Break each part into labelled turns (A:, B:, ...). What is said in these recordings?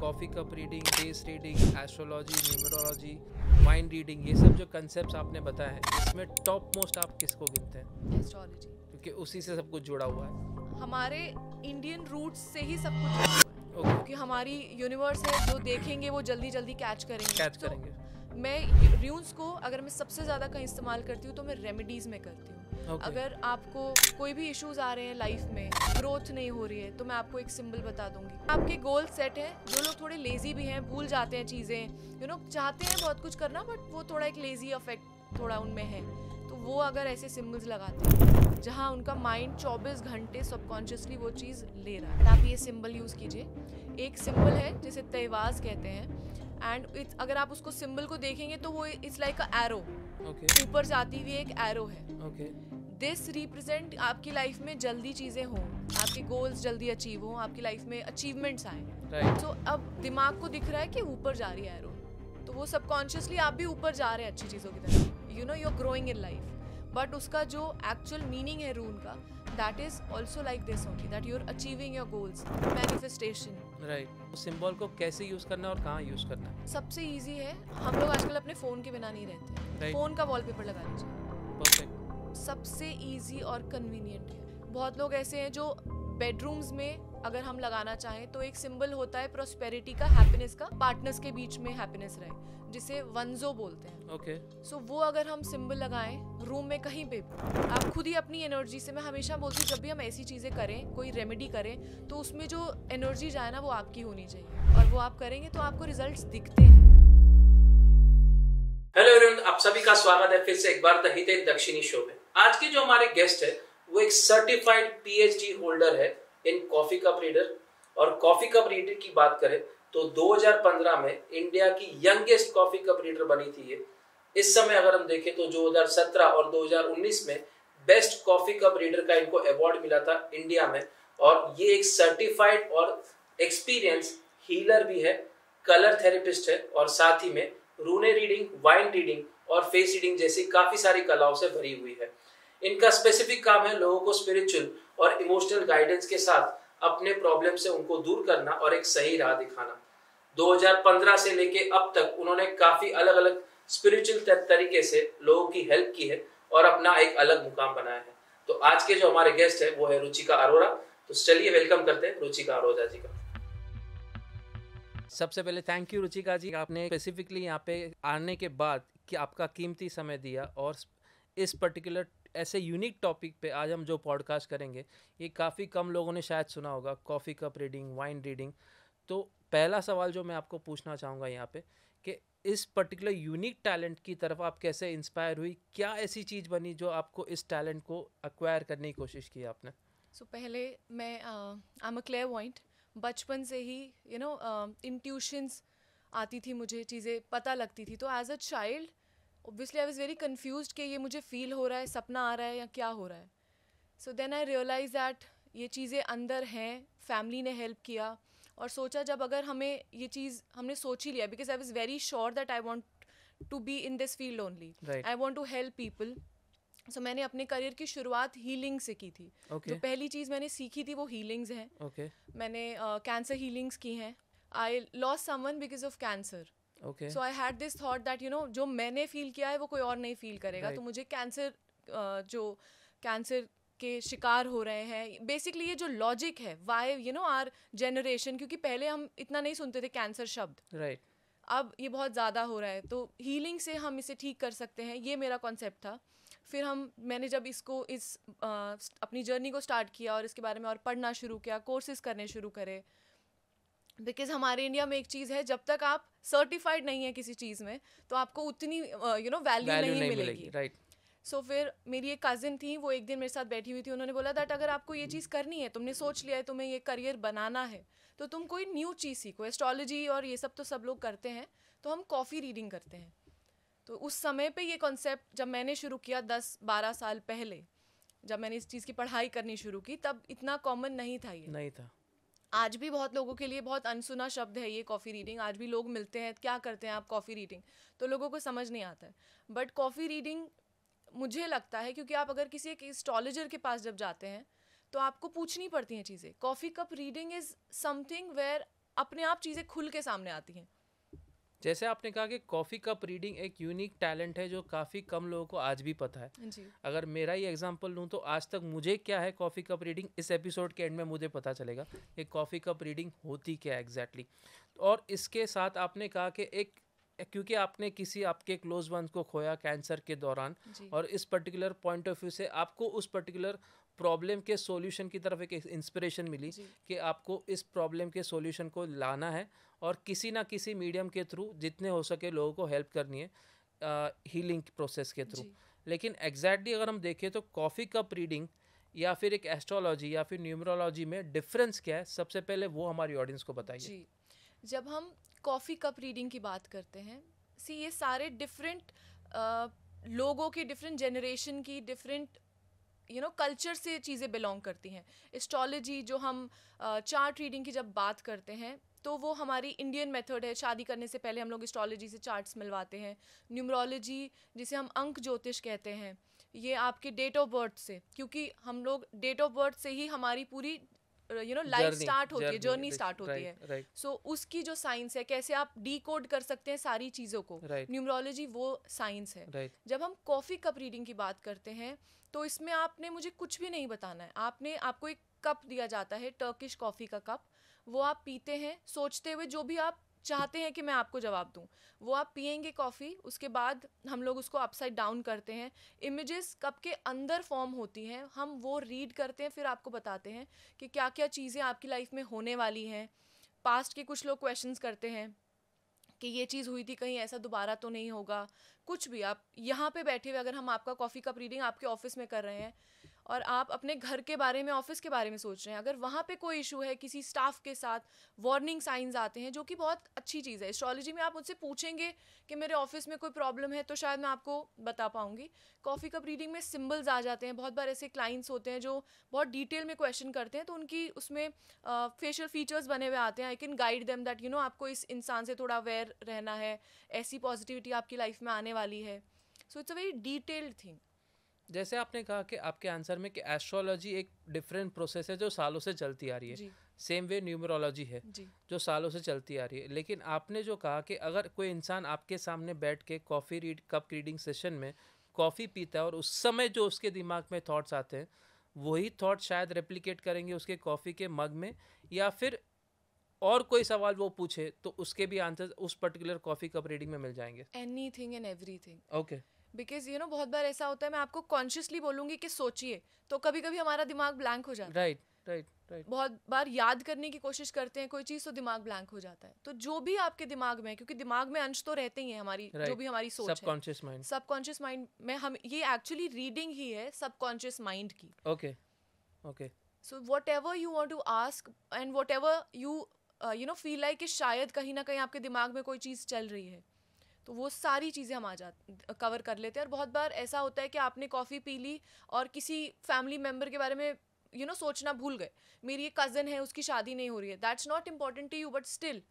A: Coffee cup reading, face reading, astrology, numerology, mind reading, ये सब जो कंसेप्ट आपने बताया है, इसमें टॉप मोस्ट आप किसको गिनते हैं?
B: एस्ट्रोलॉजी।
A: क्योंकि उसी से सब कुछ जुड़ा हुआ है।
B: हमारे इंडियन रूट्स से ही सब कुछ जुड़ा हुआ है। क्योंकि हमारी यूनिवर्स है, जो देखेंगे वो जल्दी जल्दी कैच करेंगे। मैं र्यून्स को अगर मैं सबसे ज़्यादा कहीं इस्तेमाल करती हूँ तो मैं रेमेडीज़ में करती हूँ। अगर आपको कोई भी इश्यूज आ रहे हैं लाइफ में, ग्रोथ नहीं हो रही है, तो मैं आपको एक सिंबल बता दूंगी। आपके गोल सेट है, जो लोग थोड़े लेजी भी हैं, भूल जाते हैं चीज़ें, चाहते हैं बहुत कुछ करना बट वो थोड़ा एक लेजी इफेक्ट थोड़ा उनमें है, तो वो अगर ऐसे सिंबल्स लगाते हैं जहाँ उनका माइंड 24 घंटे सबकॉन्शियसली वो चीज़ ले रहा है, आप ये सिंबल यूज़ कीजिए। एक सिंबल है जिसे तहवाज़ कहते हैं, एंड अगर आप उसको सिंबल को देखेंगे तो वो इट्स लाइक अ एरो, ऊपर जाती हुई एक एरो है। दिस रिप्रेजेंट आपकी लाइफ में जल्दी चीज़ें हों, आपके गोल्स जल्दी अचीव हों, आपकी लाइफ में अचीवमेंट्स आए। तो अब दिमाग को दिख रहा है कि ऊपर जा रही है एरो, तो वो सबकॉन्शियसली आप भी ऊपर जा रहे हैं अच्छी चीज़ों की तरफ, you are growing in life. But उसका जो एक्चुअल मीनिंग है रून का, that is also like this only, that you are achieving your goals, manifestation.
A: Right. Symbol को कैसे यूज करना और कहाँ यूज करना?
B: सबसे इजी है, हम लोग आजकल अपने फोन के बिना नहीं रहते, फोन का वॉलपेपर लगा लीजिए,
A: परफेक्ट।
B: सबसे इजी और कन्वीनियंट है। बहुत लोग ऐसे हैं जो बेडरूम्स में अगर हम लगाना चाहें तो एक सिंबल होता है प्रॉस्पेरिटी का, हैप्पीनेस का, पार्टनर्स के बीच में हैप्पीनेस रहे, जिसे वंजो बोलते हैं। सो वो अगर हम सिंबल लगाएं रूम में कहीं पे, आप खुद ही अपनी एनर्जी से, मैं हमेशा बोलती हूँ जब भी हम ऐसी चीज़ें करें, कोई रेमेडी करें, तो उसमें जो एनर्जी जाए ना वो आपकी होनी चाहिए, और वो आप करेंगे तो आपको रिजल्ट्स दिखते हैं।
A: हेलो एवरीवन, आप सभी का स्वागत है फिर से एक बार द हितेन दक्षिणी शो में। आज के जो हमारे गेस्ट है वो एक सर्टिफाइड पीएचडी होल्डर है इन कॉफी कप रीडर। और कॉफी कप रीडर की बात करें तो 2015 में इंडिया की यंगेस्ट कॉफी कप रीडर बनी थी ये। इस समय अगर हम देखें तो 2017 और 2019 में बेस्ट कॉफी कप रीडर का इनको अवार्ड मिला था इंडिया में। और ये एक सर्टिफाइड और एक्सपीरियंस हीलर भी है, कलर थेरेपिस्ट है, और साथ ही में रूने रीडिंग, वाइन रीडिंग और फेस रीडिंग जैसी काफी सारी कलाओं से भरी हुई है। इनका स्पेसिफिक काम है लोगों को स्पिरिचुअल और इमोशनल गाइडेंस के साथ अपने प्रॉब्लम से उनको दूर करना और एक सही राह दिखाना। 2015 से लेके अब तक उन्होंने काफी अलग अलग स्पिरिचुअल तरीके से लोगों की हेल्प की है और अपना एक अलग मुकाम बनाया है। तो आज के जो हमारे गेस्ट है वो है रुचिका अरोरा। तो चलिए वेलकम करते हैं रुचिका अरोरा जी का। सबसे पहले थैंक यू रुचिका जी, आपने स्पेसिफिकली यहाँ पे आने के बाद कि आपका कीमती समय दिया, और इस पर्टिकुलर ऐसे यूनिक टॉपिक पे आज हम जो पॉडकास्ट करेंगे ये काफ़ी कम लोगों ने शायद सुना होगा, coffee cup reading, wine reading. तो पहला सवाल जो मैं आपको पूछना चाहूँगा यहाँ पे कि इस पर्टिकुलर यूनिक टैलेंट की तरफ आप कैसे इंस्पायर हुई, क्या ऐसी चीज़ बनी जो आपको इस टैलेंट को एक्वायर करने की कोशिश की आपने?
B: पहले मैं आई एम अ क्लेयरवॉइंट, बचपन से ही इंट्यूशंस आती थी, मुझे चीज़ें पता लगती थी। तो as a child obviously I was very confused कि ये मुझे फील हो रहा है, सपना आ रहा है या क्या हो रहा है। So then I realise that ये चीज़ें अंदर हैं, फैमिली ने हेल्प किया, और सोचा जब अगर हमें ये चीज़ हमने सोच ही लिया, because I was very sure that I want to be in this field only, I want to help people. So मैंने अपने करियर की शुरुआत हीलिंग से की थी। जो पहली चीज़ मैंने सीखी थी वो हीलिंग्स हैं। मैंने कैंसर हीलिंग्स की हैं। I lost someone because of cancer. So I had this thought that जो मैंने फील किया है वो कोई और नहीं फील करेगा। तो मुझे कैंसर जो कैंसर के शिकार हो रहे हैं, बेसिकली ये जो लॉजिक है वाई आर जनरेशन, क्योंकि पहले हम इतना नहीं सुनते थे कैंसर शब्द, अब ये बहुत ज़्यादा हो रहा है, तो हीलिंग से हम इसे ठीक कर सकते हैं, ये मेरा कॉन्सेप्ट था। फिर मैंने जब अपनी जर्नी को स्टार्ट किया और इसके बारे में और पढ़ना शुरू किया, कोर्सेज करने शुरू करे, बिकॉज हमारे इंडिया में एक चीज़ है, जब तक आप सर्टिफाइड नहीं है किसी चीज़ में तो आपको उतनी वैल्यू नहीं मिलेगी। सो फिर मेरी एक कज़िन थी, वो एक दिन मेरे साथ बैठी हुई थी, उन्होंने बोला दैट अगर आपको ये चीज़ करनी है, तुमने सोच लिया है तुम्हें ये करियर बनाना है, तो तुम कोई न्यू चीज़ सीखो। एस्ट्रोलॉजी और ये सब तो सब लोग करते हैं, तो हम कॉफ़ी रीडिंग करते हैं। तो उस समय पे ये कॉन्सेप्ट जब मैंने शुरू किया 10-12 साल पहले, जब मैंने इस चीज़ की पढ़ाई करनी शुरू की, तब इतना कॉमन नहीं था। ये नहीं था। आज भी बहुत लोगों के लिए बहुत अनसुना शब्द है ये कॉफ़ी रीडिंग। आज भी लोग मिलते हैं, क्या करते हैं आप, कॉफ़ी रीडिंग, तो लोगों को समझ नहीं आता है। बट कॉफ़ी रीडिंग मुझे लगता है, क्योंकि आप अगर किसी एक एस्ट्रोलॉजर के पास जब जाते हैं तो आपको पूछनी पड़ती हैं चीज़ें। Coffee cup reading is something where अपने आप चीज़ें खुल के सामने आती हैं।
A: जैसे आपने कहा कि कॉफ़ी कप रीडिंग एक यूनिक टैलेंट है जो काफ़ी कम लोगों को आज भी पता है।
B: जी
A: अगर मेरा ही एग्जांपल लूँ तो आज तक मुझे क्या है कॉफ़ी कप रीडिंग, इस एपिसोड के एंड में मुझे पता चलेगा कि कॉफ़ी कप रीडिंग होती क्या है एग्जैक्टली। और इसके साथ आपने कहा कि एक, क्योंकि आपने किसी आपके क्लोज वंस को खोया कैंसर के दौरान,
B: जी
A: और इस पर्टिकुलर पॉइंट ऑफ व्यू से आपको उस पर्टिकुलर प्रॉब्लम के सॉल्यूशन की तरफ एक इंस्पिरेशन मिली
B: जी
A: कि आपको इस प्रॉब्लम के सॉल्यूशन को लाना है और किसी ना किसी मीडियम के थ्रू जितने हो सके लोगों को हेल्प करनी है हीलिंग प्रोसेस के थ्रू।
B: जी
A: लेकिन एग्जैक्टली अगर हम देखें तो कॉफ़ी कप रीडिंग या फिर एक एस्ट्रोलॉजी या फिर न्यूमरोलॉजी में डिफरेंस क्या है, सबसे पहले वो हमारी ऑडियंस को बताइए।
B: जी जब हम कॉफ़ी कप रीडिंग की बात करते हैं, सी ये सारे डिफरेंट लोगों की, डिफरेंट जनरेशन की, डिफरेंट कल्चर से चीज़ें बिलोंग करती हैं। एस्ट्रोलॉजी जो हम चार्ट रीडिंग की जब बात करते हैं तो वो हमारी इंडियन मेथड है, शादी करने से पहले हम लोग एस्ट्रोलॉजी से चार्ट्स मिलवाते हैं। न्यूमरोलॉजी जिसे हम अंक ज्योतिष कहते हैं, ये आपके डेट ऑफ बर्थ से, क्योंकि हम लोग डेट ऑफ बर्थ से ही हमारी पूरी लाइफ
A: जर्नी
B: स्टार्ट होती है, जर्नी
A: जर्नी
B: स्टार्ट होती है।
A: राइट राइट
B: सो उसकी जो साइंस है, कैसे आप डी कोड कर सकते हैं सारी चीज़ों को,
A: राइट
B: न्यूमरोलॉजी वो साइंस है।
A: राइट
B: जब हम कॉफ़ी कप रीडिंग की बात करते हैं तो इसमें आपने मुझे कुछ भी नहीं बताना है। आपको एक कप दिया जाता है, टर्किश कॉफ़ी का कप, वो आप पीते हैं सोचते हुए जो भी आप चाहते हैं कि मैं आपको जवाब दूं, वो आप पियेंगे कॉफ़ी। उसके बाद हम लोग उसको अपसाइड डाउन करते हैं, इमेजेस कप के अंदर फॉर्म होती हैं, हम वो रीड करते हैं, फिर आपको बताते हैं कि क्या क्या चीज़ें आपकी लाइफ में होने वाली हैं। पास्ट के कुछ लोग क्वेश्चंस करते हैं कि ये चीज़ हुई थी, कहीं ऐसा दोबारा तो नहीं होगा। कुछ भी, आप यहाँ पे बैठे हुए अगर हम आपका कॉफ़ी कप रीडिंग आपके ऑफिस में कर रहे हैं और आप अपने घर के बारे में, ऑफिस के बारे में सोच रहे हैं, अगर वहाँ पे कोई इशू है किसी स्टाफ के साथ, वार्निंग साइंस आते हैं, जो कि बहुत अच्छी चीज़ है। एस्ट्रोलॉजी में आप मुझसे पूछेंगे कि मेरे ऑफिस में कोई प्रॉब्लम है तो शायद मैं आपको बता पाऊंगी। कॉफ़ी कप रीडिंग में सिम्बल्स आ जाते हैं। बहुत बार ऐसे क्लाइंट्स होते हैं जो बहुत डिटेल में क्वेश्चन करते हैं, तो उनकी उसमें फेशियल फीचर्स बने हुए आते हैं। I can guide them that आपको इस इंसान से थोड़ा अवेयर रहना है, ऐसी पॉजिटिविटी आपकी लाइफ में आने वाली है। सो it's a very detailed thing.
A: जैसे आपने कहा कि आपके आंसर में कि एस्ट्रोलॉजी एक डिफरेंट प्रोसेस है जो सालों से चलती आ रही है,
B: जी
A: सेम वे न्यूमरोलॉजी है
B: जी
A: जो सालों से चलती आ रही है। लेकिन आपने जो कहा कि अगर कोई इंसान आपके सामने बैठ के कप रीडिंग सेशन में कॉफ़ी पीता है और उस समय जो उसके दिमाग में थॉट्स आते हैं वही थॉट शायद रेप्लिकेट करेंगे उसके कॉफ़ी के मग में, या फिर और कोई सवाल वो पूछे तो उसके भी आंसर उस पर्टिकुलर कॉफ़ी कप रीडिंग में मिल जाएंगे।
B: Anything and everything.
A: Okay
B: because बहुत बार ऐसा होता है, मैं आपको कॉन्शियसली बोलूंगी कि सोचिए, तो कभी कभी हमारा दिमाग ब्लैंक हो जाता है।
A: राइट राइट राइट
B: बहुत बार याद करने की कोशिश करते हैं कोई चीज़ तो दिमाग ब्लैंक हो जाता है। तो जो भी आपके दिमाग में है, क्योंकि दिमाग में अंश तो रहते ही हैं हमारी, जो
A: राइट
B: भी हमारी सोच है,
A: सबकॉन्शियस माइंड।
B: सबकॉन्शियस माइंड में, हम ये एक्चुअली रीडिंग ही है सबकॉन्शियस माइंड की।
A: Okay okay
B: so whatever you want to ask and whatever you feel like कि शायद कहीं ना कहीं आपके दिमाग में कोई चीज़ चल रही है, तो वो सारी चीज़ें हम कवर कर लेते हैं। और बहुत बार ऐसा होता है कि आपने कॉफ़ी पी ली और किसी फैमिली मेम्बर के बारे में सोचना भूल गए। मेरी एक कज़न है, उसकी शादी नहीं हो रही है, that's not important to you, but still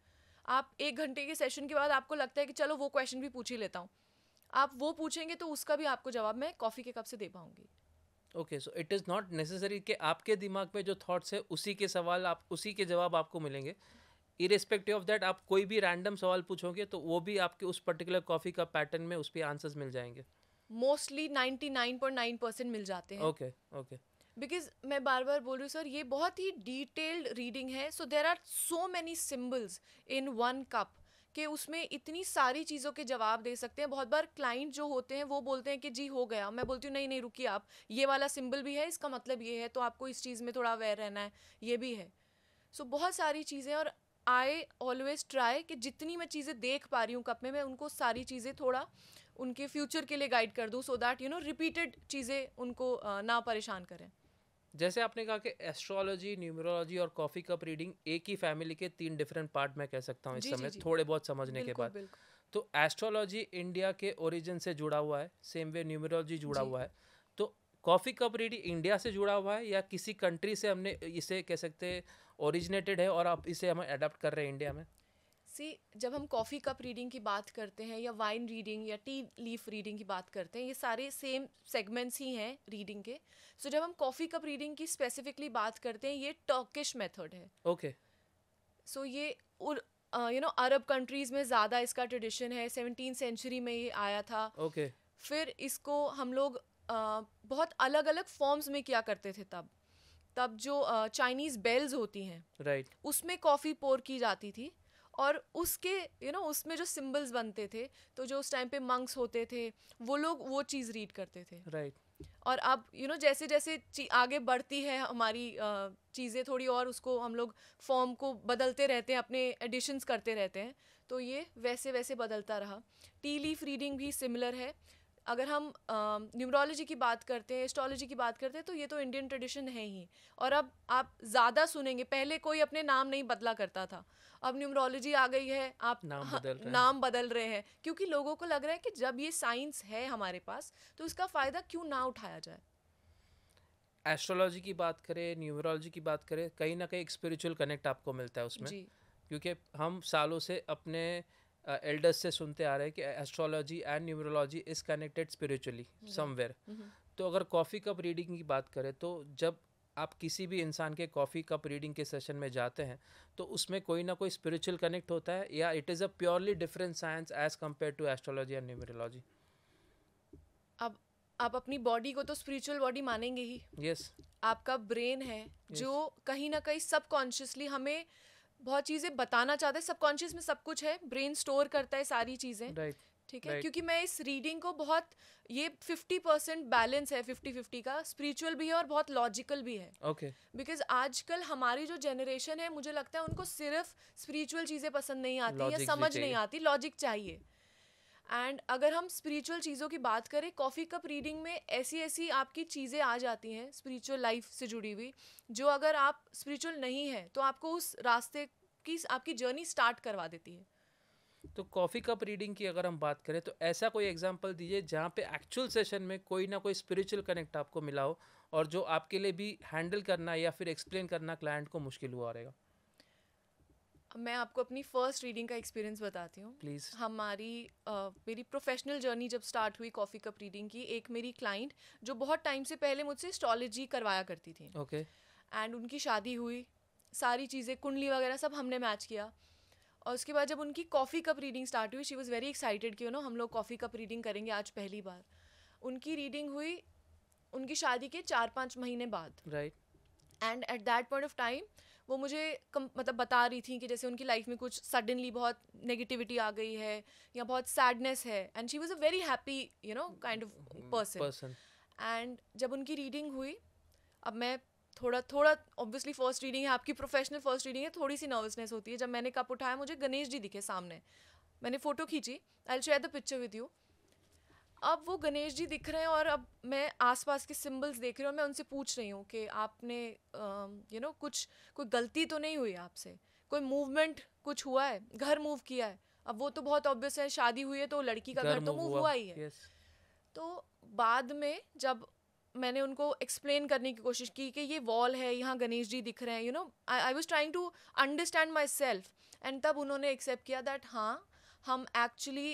B: आप 1 घंटे के सेशन के बाद आपको लगता है कि चलो वो क्वेश्चन भी पूछ ही लेता हूँ, आप वो पूछेंगे तो उसका भी आपको जवाब मैं कॉफ़ी के कप से दे पाऊंगी।
A: Okay, so it is not necessary कि आपके दिमाग में जो थॉट्स है उसी के सवाल आप उसी के जवाब आपको मिलेंगे। इरेस्पेक्टिव ऑफ दैट आप कोई भी रैंडम सवाल पूछोगे तो वो भी आपके उस पर्टिकुलर कॉफ़ी का पैटर्न में उस पर आंसर्स मिल जाएंगे।
B: मोस्टली 99.9% मिल जाते हैं।
A: ओके ओके
B: बिकॉज मैं बार बार बोल रही हूँ सर, ये बहुत ही डिटेल्ड रीडिंग है। So there are so many symbols in one cup कि उसमें इतनी सारी चीज़ों के जवाब दे सकते हैं। बहुत बार क्लाइंट जो होते हैं वो बोलते हैं कि जी हो गया, मैं बोलती हूँ नहीं नहीं रुकिए, आप ये वाला सिंबल भी है, इसका मतलब ये है, तो आपको इस चीज़ में थोड़ा अवेयर रहना है, ये भी है। सो बहुत सारी चीज़ें, और आई ऑलवेज ट्राई कि जितनी मैं चीज़ें देख पा रही हूँ कप में, मैं उनको सारी चीज़ें थोड़ा उनके फ्यूचर के लिए गाइड कर दूँ, सो दैट रिपीटेड चीज़ें उनको ना परेशान करें।
A: जैसे आपने कहा कि एस्ट्रोलॉजी, न्यूमरोलॉजी और कॉफ़ी कप रीडिंग एक ही फैमिली के 3 डिफरेंट पार्ट मैं कह सकता हूँ इस
B: जी जी
A: समय
B: जी,
A: थोड़े बहुत समझने के
B: बिल्कुल
A: बाद।
B: बिल्कुल।
A: तो एस्ट्रोलॉजी इंडिया के ओरिजिन से जुड़ा हुआ है, सेम वे न्यूमरोलॉजी जुड़ा
B: जी,
A: हुआ है। तो कॉफ़ी कप रीडिंग इंडिया से जुड़ा हुआ है या किसी कंट्री से हमने इसे कह सकते हैं ओरिजिनेटेड है और अब इसे हम अडेप्ट कर रहे हैं इंडिया में?
B: सी जब हम कॉफ़ी कप रीडिंग की बात करते हैं या वाइन रीडिंग या टी लीफ रीडिंग की बात करते हैं, ये सारे सेम सेगमेंट्स ही हैं रीडिंग के। सो जब हम कॉफ़ी कप रीडिंग की स्पेसिफिकली बात करते हैं, ये टर्किश मेथड है।
A: ओके
B: सो ये अरब कंट्रीज में ज़्यादा इसका ट्रेडिशन है, 17th सेंचुरी में ये आया था।
A: ओके।
B: फिर इसको हम लोग बहुत अलग अलग फॉर्म्स में किया करते थे तब जो चाइनीज़ बेल्स होती हैं,
A: राइट।
B: उसमें कॉफ़ी पोर की जाती थी, और उसके उसमें जो सिंबल्स बनते थे, तो जो उस टाइम पे मंक्स होते थे वो लोग वो चीज़ रीड करते थे।
A: राइट।
B: और अब जैसे जैसे आगे बढ़ती है हमारी चीज़ें थोड़ी, और उसको हम लोग फॉर्म को बदलते रहते हैं, अपने एडिशंस करते रहते हैं, तो ये वैसे वैसे बदलता रहा। टी लीफ रीडिंग भी सिमिलर है। अगर हम न्यूमरोलॉजी की बात करते हैं, एस्ट्रोलॉजी की बात करते हैं, तो ये तो इंडियन ट्रेडिशन है ही। और अब आप ज़्यादा सुनेंगे, पहले कोई अपने नाम नहीं बदला करता था, अब न्यूमरोलॉजी आ गई है, आप नाम बदल रहे हैं, क्योंकि लोगों को लग रहा है कि जब ये साइंस है हमारे पास तो इसका फ़ायदा क्यों ना उठाया जाए।
A: एस्ट्रोलॉजी की बात करें, न्यूमरोलॉजी की बात करें, कहीं ना कहीं एक स्पिरिचुअल कनेक्ट आपको मिलता है उसमें
B: जी।
A: क्योंकि हम सालों से अपने एल्डर्स से सुनते आ रहे हैं कि astrology and numerology is connected spiritually somewhere. तो अगर कॉफ़ी कप रीडिंग की बात करें, तो जब आप किसी भी इंसान के कॉफ़ी कप रीडिंग के सेशन में जाते हैं तो उसमें कोई ना कोई स्पिरिचुअल कनेक्ट होता है, या it is a purely different science as compare to astrology and numerology?
B: अब आप अपनी बॉडी को तो स्पिरिचुअल बॉडी मानेंगे ही।
A: यस।
B: आपका ब्रेन है जो कहीं ना कहीं सबकॉन्शियसली हमें बहुत चीज़ें बताना चाहता है। सबकॉन्शियस में सब कुछ है, ब्रेन स्टोर करता है सारी चीज़ें।
A: राइट।
B: ठीक है, क्योंकि मैं इस रीडिंग को बहुत, ये 50% बैलेंस है, 50-50 का, स्पिरिचुअल भी है और बहुत लॉजिकल भी है।
A: ओके।
B: बिकॉज आजकल हमारी जो जनरेशन है, मुझे लगता है उनको सिर्फ स्पिरिचुअल चीज़ें पसंद नहीं आती या समझ नहीं आती, लॉजिक चाहिए। एंड अगर हम स्पिरिचुअल चीज़ों की बात करें, कॉफ़ी कप रीडिंग में ऐसी ऐसी आपकी चीज़ें आ जाती हैं स्पिरिचुअल लाइफ से जुड़ी हुई, जो अगर आप स्पिरिचुअल नहीं है तो आपको उस रास्ते की आपकी जर्नी स्टार्ट करवा देती है।
A: तो कॉफ़ी कप रीडिंग की अगर हम बात करें, तो ऐसा कोई एग्जांपल दीजिए जहाँ पे एक्चुअल सेशन में कोई ना कोई स्पिरिचुअल कनेक्ट आपको मिला हो और जो आपके लिए भी हैंडल करना या फिर एक्सप्लेन करना क्लाइंट को मुश्किल हुआ रहेगा।
B: मैं आपको अपनी फर्स्ट रीडिंग का एक्सपीरियंस बताती हूँ।
A: प्लीज़।
B: मेरी प्रोफेशनल जर्नी जब स्टार्ट हुई कॉफ़ी कप रीडिंग की, एक मेरी क्लाइंट जो बहुत टाइम से पहले मुझसे एस्ट्रोलॉजी करवाया करती थी,
A: ओके।
B: एंड उनकी शादी हुई, सारी चीज़ें कुंडली वगैरह सब हमने मैच किया, और उसके बाद जब उनकी कॉफ़ी कप रीडिंग स्टार्ट हुई, शी वॉज़ वेरी एक्साइटेड कि हम लोग कॉफ़ी कप रीडिंग करेंगे आज पहली बार। उनकी रीडिंग हुई उनकी शादी के 4-5 महीने बाद।
A: Right.
B: And at that point of time वो मुझे मतलब बता रही थी कि जैसे उनकी लाइफ में कुछ सडनली बहुत नेगेटिविटी आ गई है या बहुत सैडनेस है, and she was a very happy kind of person. And जब उनकी रीडिंग हुई, अब मैं थोड़ा ऑब्वियसली फर्स्ट रीडिंग है, आपकी प्रोफेशनल फर्स्ट रीडिंग है, थोड़ी सी नर्वसनेस होती है। जब मैंने कप उठाया, मुझे गणेश जी दिखे सामने, मैंने फ़ोटो खींची, I will share the picture with you. अब वो गणेश जी दिख रहे हैं और अब मैं आसपास के सिंबल्स देख रही हूँ और मैं उनसे पूछ रही हूँ कि आपने कुछ कोई गलती तो नहीं हुई आपसे, कोई मूवमेंट कुछ हुआ है, घर मूव किया है। अब वो तो बहुत ऑब्वियस है, शादी हुई है तो लड़की का घर तो मूव हुआ ही है। तो बाद में जब मैंने उनको एक्सप्लेन करने की कोशिश की कि ये वॉल है, यहाँ गणेश जी दिख रहे हैं, I was trying to understand myself, and तब उन्होंने एक्सेप्ट किया दैट हाँ, हम एक्चुअली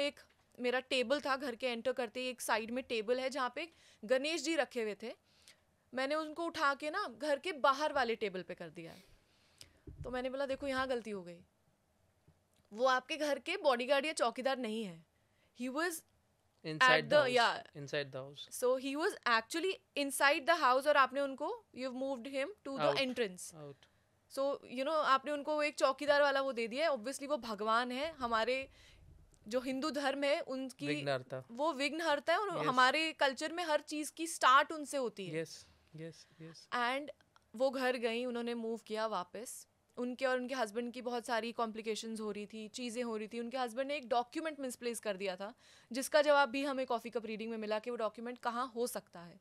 B: एक मेरा टेबल था, घर के एंटर करते ही एक साइड में टेबल है जहाँ पे गणेश जी रखे हुए थे, मैंने उनको उठा के ना घर के बाहर वाले टेबल पे कर दिया। तो मैंने बोला देखो यहाँ गलती हो गई, वो आपके घर के बॉडीगार्ड या चौकीदार नहीं है, he was
A: inside the house.
B: So he was actually inside the house और आपने उनको, you've moved him to the entrance. So आपने उनको एक चौकीदार वाला वो दे दिया है। Obviously वो भगवान है, हमारे जो हिंदू धर्म है उनकी वो विघ्नहर्ता है, और हमारे कल्चर में हर चीज की स्टार्ट उनसे होती है।
A: yes.
B: एंड वो घर गई, उन्होंने मूव किया वापस। उनके और उनके हस्बैंड की बहुत सारी कॉम्प्लिकेशंस हो रही थी, चीज़ें हो रही थी। उनके हस्बैंड ने एक डॉक्यूमेंट मिसप्लेस कर दिया था, जिसका जवाब भी हमें कॉफ़ी कप रीडिंग में मिला कि वो डॉक्यूमेंट कहाँ हो सकता है।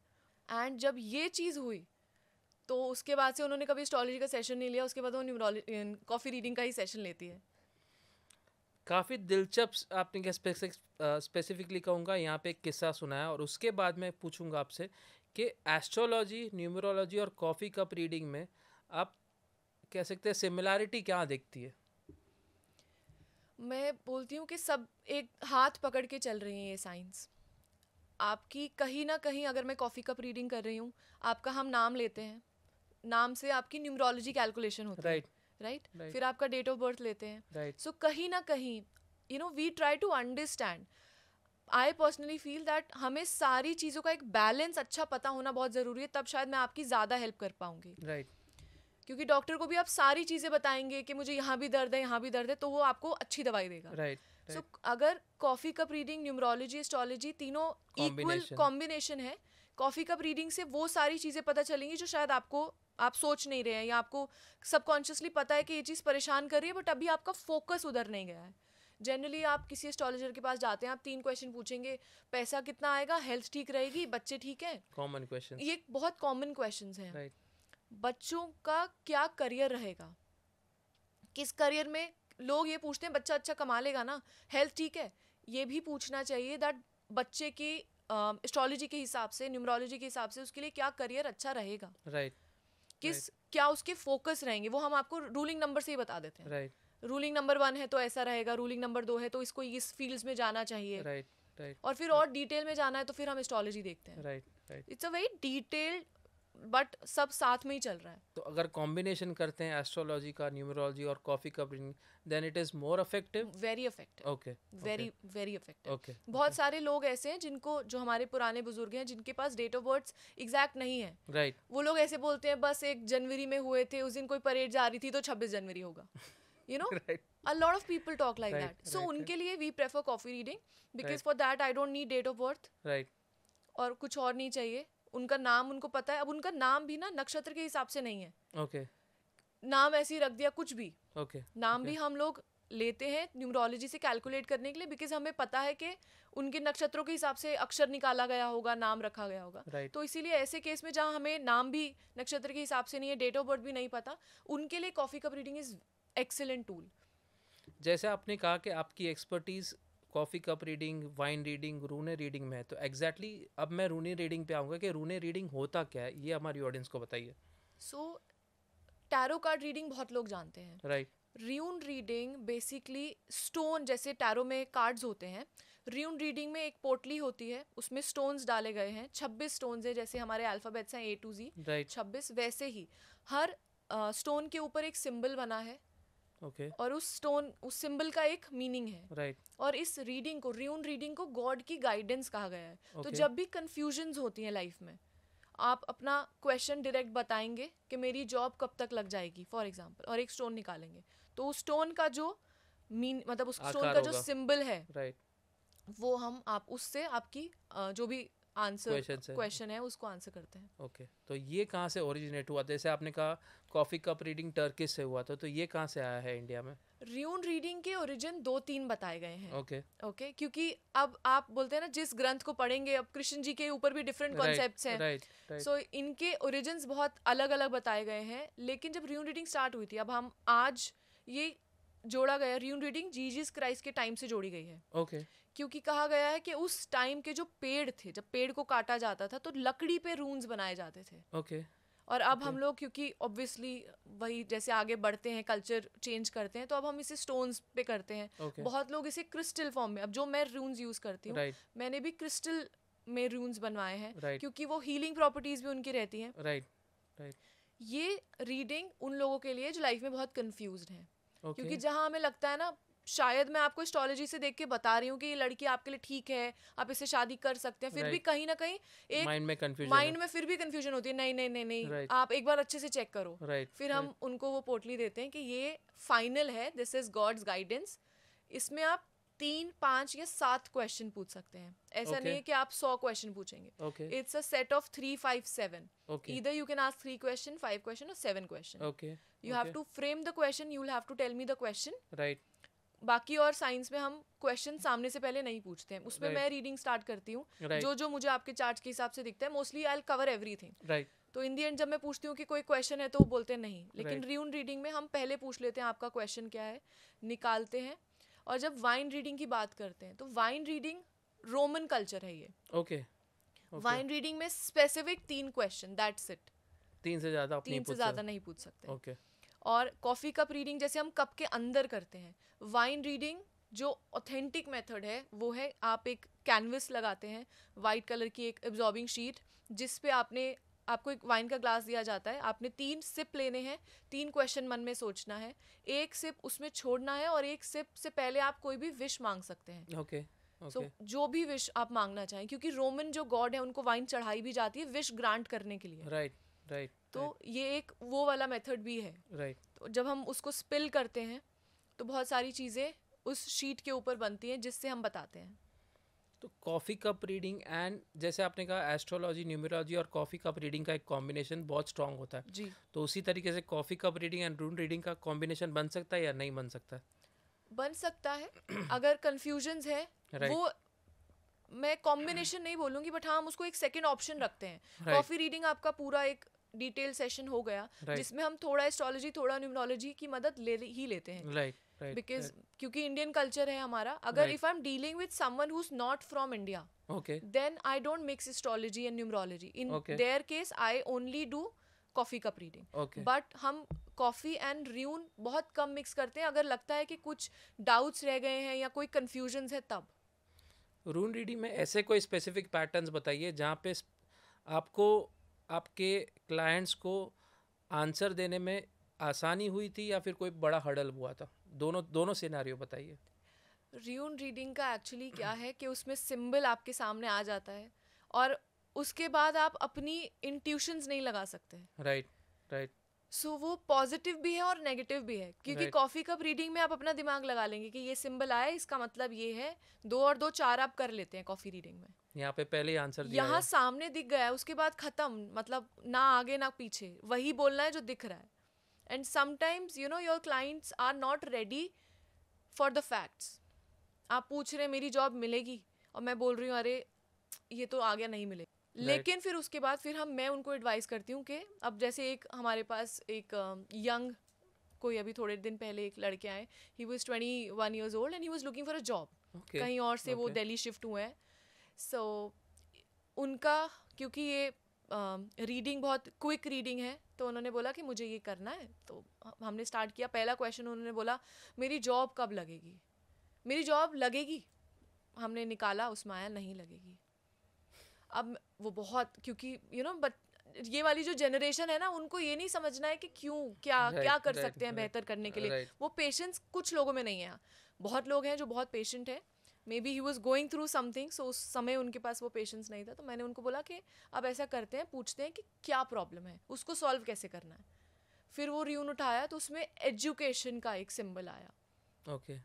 B: एंड जब ये चीज़ हुई तो उसके बाद से उन्होंने कभी एस्ट्रोलॉजी का सेशन नहीं लिया, उसके बाद वो न्यूमरोलॉजी कॉफ़ी रीडिंग का ही सेशन लेती है।
A: काफ़ी दिलचस्प आपने क्या स्पेसिफिकली कहूँगा यहाँ पे एक किस्सा सुनाया, और उसके बाद मैं पूछूंगा आपसे कि एस्ट्रोलॉजी, न्यूमरोलॉजी और कॉफ़ी कप रीडिंग में आप कह सकते हैं सिमिलैरिटी क्या दिखती है?
B: मैं बोलती हूँ कि सब एक हाथ पकड़ के चल रही हैं ये साइंस आपकी। कहीं ना कहीं अगर मैं कॉफ़ी कप रीडिंग कर रही हूँ, आपका हम नाम लेते हैं, नाम से आपकी न्यूमरोलॉजी कैलकुलेशन होती है, राइट
A: Right.
B: फिर आपका डेट ऑफ बर्थ लेते हैं.
A: Right.
B: सो कहीं ना कहीं we try to understand. I personally feel that हमें सारी चीज़ों का एक बैलेंस अच्छा पता होना बहुत ज़रूरी है, तब शायद मैं आपकी ज़्यादा हेल्प कर पाऊंगी.
A: Right.
B: क्योंकि डॉक्टर को भी आप सारी चीज़ें बताएंगे कि मुझे यहाँ भी दर्द है, यहाँ भी दर्द है, तो वो आपको अच्छी दवाई देगा.
A: Right.
B: सो अगर coffee cup reading, numerology, astrology तीनों इक्वल कॉम्बिनेशन है, कॉफ़ी कप रीडिंग से वो सारी चीज़ें पता चलेंगी जो शायद आप सोच नहीं रहे हैं, या आपको सबकॉन्शियसली पता है कि ये चीज़ परेशान कर रही है, बट अभी आपका फोकस उधर नहीं गया है. जनरली आप किसी एस्ट्रोलॉजर के पास जाते हैं, आप 3 क्वेश्चन पूछेंगे, पैसा कितना आएगा, हेल्थ ठीक रहेगी, बच्चे ठीक है.
A: Common question.
B: ये बहुत कॉमन क्वेश्चंस हैं.
A: Right.
B: बच्चों का क्या करियर रहेगा, किस करियर में लोग ये पूछते हैं, बच्चा अच्छा कमा लेगा ना, हेल्थ ठीक है. ये भी पूछना चाहिए दैट बच्चे की एस्ट्रोलॉजी के हिसाब से, न्यूमरोलॉजी के हिसाब से उसके लिए क्या करियर अच्छा रहेगा.
A: Right.
B: क्या उसके फोकस रहेंगे, वो हम आपको रूलिंग नंबर से ही बता देते हैं.
A: Right.
B: रूलिंग नंबर 1 है तो ऐसा रहेगा, रूलिंग नंबर 2 है तो इसको इस फील्ड्स में जाना चाहिए.
A: Right. Right.
B: और फिर और डिटेल में जाना है तो फिर हम एस्ट्रोलॉजी देखते हैं.
A: Right. Right.
B: It's a very detailed, but सब साथ में ही चल रहा है.
A: तो अगर कॉम्बिनेशन करते हैं एस्ट्रोलॉजी का, न्यूमरोलॉजी और कॉफी का reading, then it is more effective.
B: Very effective.
A: Okay.
B: Very very effective.
A: Okay.
B: बहुत सारे लोग ऐसे हैं जिनको, जो हमारे पुराने बुजुर्ग हैं, जिनके पास डेट ऑफ बर्थ एग्जैक्ट नहीं है.
A: राइट.
B: वो लोग ऐसे बोलते हैं बस 1 जनवरी में हुए थे, उस दिन कोई परेड जा रही थी तो 26 जनवरी होगा.
A: Right.
B: A lot of people talk like
A: Right,
B: that. So
A: right,
B: उनके लिए we prefer coffee reading because
A: Right.
B: for that I don't need date of birth.
A: Right.
B: और कुछ और नहीं चाहिए. उनका नाम उनको पता है. अब उनका नाम भी ना नक्षत्र के हिसाब से नहीं है.
A: ओके.
B: नाम ऐसे ही रख दिया कुछ भी.
A: ओके.
B: नाम भी हम लोग लेते हैं न्यूमरोलॉजी से कैलकुलेट करने के लिए, बिकॉज हमें पता है कि उनके नक्षत्रों के हिसाब से अक्षर निकाला गया होगा, नाम रखा गया होगा.
A: Right.
B: तो इसीलिए ऐसे केस में जहाँ हमें नाम भी नक्षत्र के हिसाब से नहीं है, डेट ऑफ बर्थ भी नहीं पता, उनके लिए coffee cup reading is excellent tool.
A: जैसे आपने कहा कि आपकी expertise coffee cup reading, wine reading, rune reading में है, तो एग्जैक्टली अब मैं रूने रीडिंग पे आऊँगा कि रूने रीडिंग होता क्या है, ये हमारी ऑडियंस को बताइए.
B: सो टैरो कार्ड रीडिंग बहुत लोग जानते हैं.
A: Right.
B: Ruin reading basically stone, जैसे टैरो में कार्ड्स होते हैं, र्यून रीडिंग में एक पोटली होती है, उसमें स्टोन्स डाले गए हैं. 26 स्टोन्स हैं, जैसे हमारे अल्फ़ाबेट्स हैं A to Z.
A: राइट.
B: 26 वैसे ही हर स्टोन के ऊपर एक सिंबल बना है.
A: ओके.
B: और उस सिंबल का एक मीनिंग है.
A: राइट.
B: और इस रीडिंग को, र्यून रीडिंग को गॉड की गाइडेंस कहा गया है. तो
A: Okay.
B: जब भी कंफ्यूजन्स होती हैं लाइफ में, आप अपना क्वेश्चन डायरेक्ट बताएंगे कि मेरी जॉब कब तक लग जाएगी फॉर एग्जांपल, और एक स्टोन निकालेंगे, तो उस स्टोन का जो मतलब उस स्टोन
A: आकार
B: का जो
A: होगा.
B: सिंबल है,
A: राइट.
B: वो हम आप उससे आपकी जो भी आंसर क्वेश्चन है उसको आंसर करते हैं.
A: ओके. तो ये कहाँ से ओरिजिनेट हुआ? जैसे आपने कहा कॉफ़ी कप रीडिंग टर्किश से हुआ था, तो ये कहाँ से आया है इंडिया में?
B: र्यून रीडिंग के ओरिजिन 2-3 बताए गए हैं.
A: ओके.
B: ओके, क्योंकि अब आप बोलते हैं ना, जिस ग्रंथ को पढ़ेंगे, अब कृष्ण जी के ऊपर भी डिफरेंट कॉन्सेप्ट्स हैं.
A: राइट.
B: सो इनके ओरिजिन्स बहुत अलग अलग बताए गए हैं. लेकिन जब र्यून रीडिंग स्टार्ट हुई थी, अब हम आज ये जोड़ा गया, र्यून रीडिंग जीसस क्राइस्ट के टाइम से जोड़ी गई है.
A: ओके.
B: क्योंकि कहा गया है कि उस टाइम के जो पेड़ थे, जब पेड़ को काटा जाता था तो लकड़ी पे रून्स बनाए जाते थे.
A: ओके.
B: और अब हम लोग, क्योंकि ऑब्वियसली वही जैसे आगे बढ़ते हैं, कल्चर चेंज करते हैं, तो अब हम इसे स्टोन्स पे करते हैं.
A: Okay.
B: बहुत लोग इसे क्रिस्टल फॉर्म में, अब जो मैं रून्स यूज करती हूँ,
A: राइट.
B: मैंने भी क्रिस्टल में रून्स बनवाए हैं.
A: Right.
B: क्योंकि वो हीलिंग प्रॉपर्टीज भी उनकी रहती हैं.
A: राइट. राइट.
B: ये रीडिंग उन लोगों के लिए जो लाइफ में बहुत कंफ्यूज्ड हैं.
A: ओके.
B: क्योंकि जहाँ हमें लगता है ना, शायद मैं आपको एस्ट्रोलॉजी से देख के बता रही हूँ कि ये लड़की आपके लिए ठीक है, आप इससे शादी कर सकते हैं, फिर भी
A: Right.
B: कहीं ना कहीं एक माइंड में फिर भी कंफ्यूजन होती है. नहीं नहीं नहीं नहीं,
A: Right.
B: आप एक बार अच्छे से चेक करो.
A: राइट.
B: फिर हम उनको वो पोटली देते हैं कि ये फाइनल है, दिस इज गॉड्स गाइडेंस. इसमें आप 3, 5 या 7 क्वेश्चन पूछ सकते हैं. ऐसा
A: Okay.
B: नहीं है कि आप 100 क्वेश्चन पूछेंगे.
A: Okay.
B: It's a set of 3, 5, 7.
A: Okay.
B: Either you can ask 3 question, 5 question or 7 question.
A: Okay.
B: You have to frame the question, you will have to tell me the question.
A: Right.
B: बाकी और science में हम question सामने से पहले नहीं पूछते हैं. उसमें
A: Right.
B: मैं रीडिंग स्टार्ट करती हूँ.
A: Right.
B: जो मुझे आपके चार्ट के हिसाब से दिखता है, mostly I will cover everything.
A: Right.
B: तो इन दी एंड जब मैं पूछती हूँ कि कोई क्वेश्चन है, तो वो बोलते हैं नहीं. लेकिन
A: Right.
B: र्यून रीडिंग में हम पहले पूछ लेते हैं आपका क्वेश्चन क्या है, निकालते हैं. और जब वाइन रीडिंग की बात करते हैं, तो वाइन रीडिंग रोमन कल्चर है. ये
A: ओके.
B: वाइन रीडिंग में स्पेसिफिक 3 क्वेश्चन, दैट्स इट.
A: 3 से ज़्यादा आप
B: 3 से ज़्यादा नहीं पूछ सकते.
A: ओके.
B: और कॉफ़ी कप रीडिंग जैसे हम कप के अंदर करते हैं. वाइन रीडिंग जो ऑथेंटिक मेथड है वो है, आप एक कैनवस लगाते हैं, वाइट कलर की एक एब्जॉर्बिंग शीट, जिस पे आपने आपको एक वाइन का ग्लास दिया जाता है, आपने 3 सिप लेने हैं, 3 क्वेश्चन मन में सोचना है, एक सिप उसमें छोड़ना है और एक सिप से पहले आप कोई भी विश मांग सकते हैं।
A: ओके
B: सो जो भी विश आप मांगना चाहें, क्योंकि रोमन जो गॉड है उनको वाइन चढ़ाई भी जाती है विश ग्रांट करने के लिए।
A: Right right.
B: तो ये एक वो वाला मेथड भी है।
A: राइट।
B: तो जब हम उसको स्पिल करते हैं तो बहुत सारी चीज़ें उस शीट के ऊपर बनती हैं जिससे हम बताते हैं।
A: तो कॉफ़ी कप रीडिंग एंड जैसे आपने कहा एस्ट्रोलॉजी, न्यूमरोलॉजी और कॉफ़ी कप रीडिंग का एक कॉम्बिनेशन बहुत स्ट्रांग होता है
B: जी।
A: तो उसी तरीके से coffee cup reading and rune reading का कॉम्बिनेशन बन सकता है या नहीं बन सकता?
B: बन सकता है अगर कंफ्यूजन्स है।
A: Right.
B: वो मैं कॉम्बिनेशन नहीं बोलूँगी, बट हाँ हम उसको एक सेकेंड ऑप्शन रखते हैं।
A: Right.
B: कॉफ़ी रीडिंग आपका पूरा एक डिटेल सेशन हो गया
A: Right.
B: जिसमें हम थोड़ा एस्ट्रोलॉजी थोड़ा न्यूमरोलॉजी की मदद ही लेते हैं।
A: Right right.
B: बिकॉज क्योंकि इंडियन कल्चर है हमारा, अगर
A: Right.
B: If I am dealing with someone who is not from India,
A: okay
B: then I don't mix astrology and numerology. In
A: Okay.
B: their case, I only do coffee cup reading.
A: Okay.
B: But हम coffee and ruin बहुत कम mix करते हैं अगर लगता है कि कुछ doubts रह गए हैं या कोई कन्फ्यूजन्स है तब।
A: रून रीडिंग में ऐसे कोई स्पेसिफिक पैटर्न्स बताइए जहाँ पे आपको आपके क्लाइंट्स को आंसर देने में आसानी हुई थी या फिर कोई बड़ा हर्डल हुआ था? दोनों सिनेरियो बताइए।
B: र्यून रीडिंग का एक्चुअली क्या है कि उसमें सिंबल आपके सामने आ जाता है और उसके बाद आप अपनी इंट्यूशंस नहीं लगा सकते।
A: Right right.
B: सो वो पॉजिटिव भी है और नेगेटिव भी है, क्योंकि
A: Right.
B: कॉफ़ी कप रीडिंग में आप अपना दिमाग लगा लेंगे कि ये सिंबल आया इसका मतलब ये है, 2 और 2 4 आप कर लेते हैं कॉफ़ी रीडिंग में।
A: यहाँ पे पहले ही आंसर दिया
B: यहाँ
A: है।
B: सामने दिख गया है, उसके बाद खत्म, मतलब ना आगे ना पीछे, वही बोलना है जो दिख रहा है। And sometimes you know your clients are not ready for the facts. आप पूछ रहे हैं मेरी जॉब मिलेगी और मैं बोल रही हूँ अरे ये तो आगे नहीं मिलेगी। लेकिन फिर उसके बाद फिर मैं उनको एडवाइस करती हूँ कि अब जैसे एक हमारे पास एक यंग कोई अभी थोड़े दिन पहले एक लड़के आए, he was 21 years old and he was looking for a job. कहीं और से वो दिल्ली शिफ्ट हुए हैं। सो उनका क्योंकि ये रीडिंग बहुत क्विक रीडिंग है तो उन्होंने बोला कि मुझे ये करना है। तो हमने स्टार्ट किया। पहला क्वेश्चन उन्होंने बोला मेरी जॉब कब लगेगी। मेरी जॉब लगेगी, हमने निकाला, उसमें आया नहीं लगेगी। अब वो बहुत, क्योंकि यू नो बट ये वाली जो जनरेशन है ना, उनको ये नहीं समझना है कि क्यों क्या कर सकते हैं बेहतर करने के लिए। वो पेशेंस कुछ लोगों में नहीं है। बहुत लोग हैं जो बहुत पेशेंट है, maybe he was going through something, so उस समय उनके पास वो पेशेंस नहीं था। तो मैंने उनको बोला कि अब ऐसा करते हैं, पूछते हैं कि क्या प्रॉब्लम है, उसको सॉल्व कैसे करना है। फिर वो र्यून उठाया तो उसमें एजुकेशन का एक सिंबल आया।
A: ओके।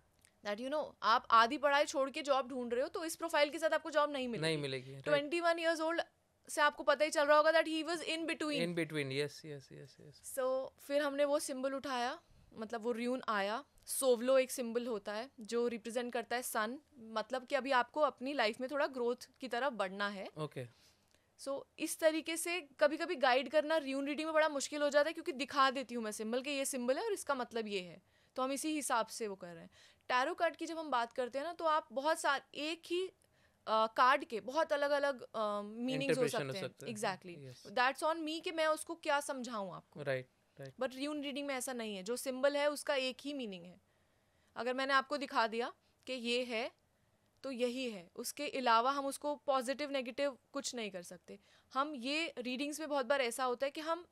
B: दैट यू नो आप आधी पढ़ाई छोड़ के जॉब ढूंढ रहे हो तो इस प्रोफाइल के साथ आपको जॉब नहीं मिलेगी। 21 years old से आपको पता ही चल रहा होगा that he was in between.
A: Yes yes yes yes.
B: So फिर हमने वो सिंबल उठाया, मतलब वो र्यून आया। सोवलो एक सिंबल होता है जो रिप्रेजेंट करता है सन, मतलब कि अभी आपको अपनी लाइफ में थोड़ा ग्रोथ की तरफ बढ़ना है।
A: ओके।
B: सो इस तरीके से कभी कभी गाइड करना र्यून रीडिंग में बड़ा मुश्किल हो जाता है, क्योंकि दिखा देती हूँ मैं सिंबल कि ये सिंबल है और इसका मतलब ये है, तो हम इसी हिसाब से वो कर रहे हैं। टैरो कार्ड की जब हम बात करते हैं ना, तो आप बहुत सारे एक ही कार्ड के बहुत अलग अलग मीनिंग्स हो सकते हैं। एग्जैक्टली, दैट्स ऑन मी कि मैं उसको क्या समझाऊं आपको।
A: राइट।
B: बट र्यून रीडिंग में ऐसा नहीं है। जो सिंबल है उसका एक ही मीनिंग है। अगर मैंने आपको दिखा दिया कि ये है तो यही है, उसके अलावा हम उसको पॉजिटिव नेगेटिव कुछ नहीं कर सकते। हम ये रीडिंग्स में बहुत बार ऐसा होता है कि हम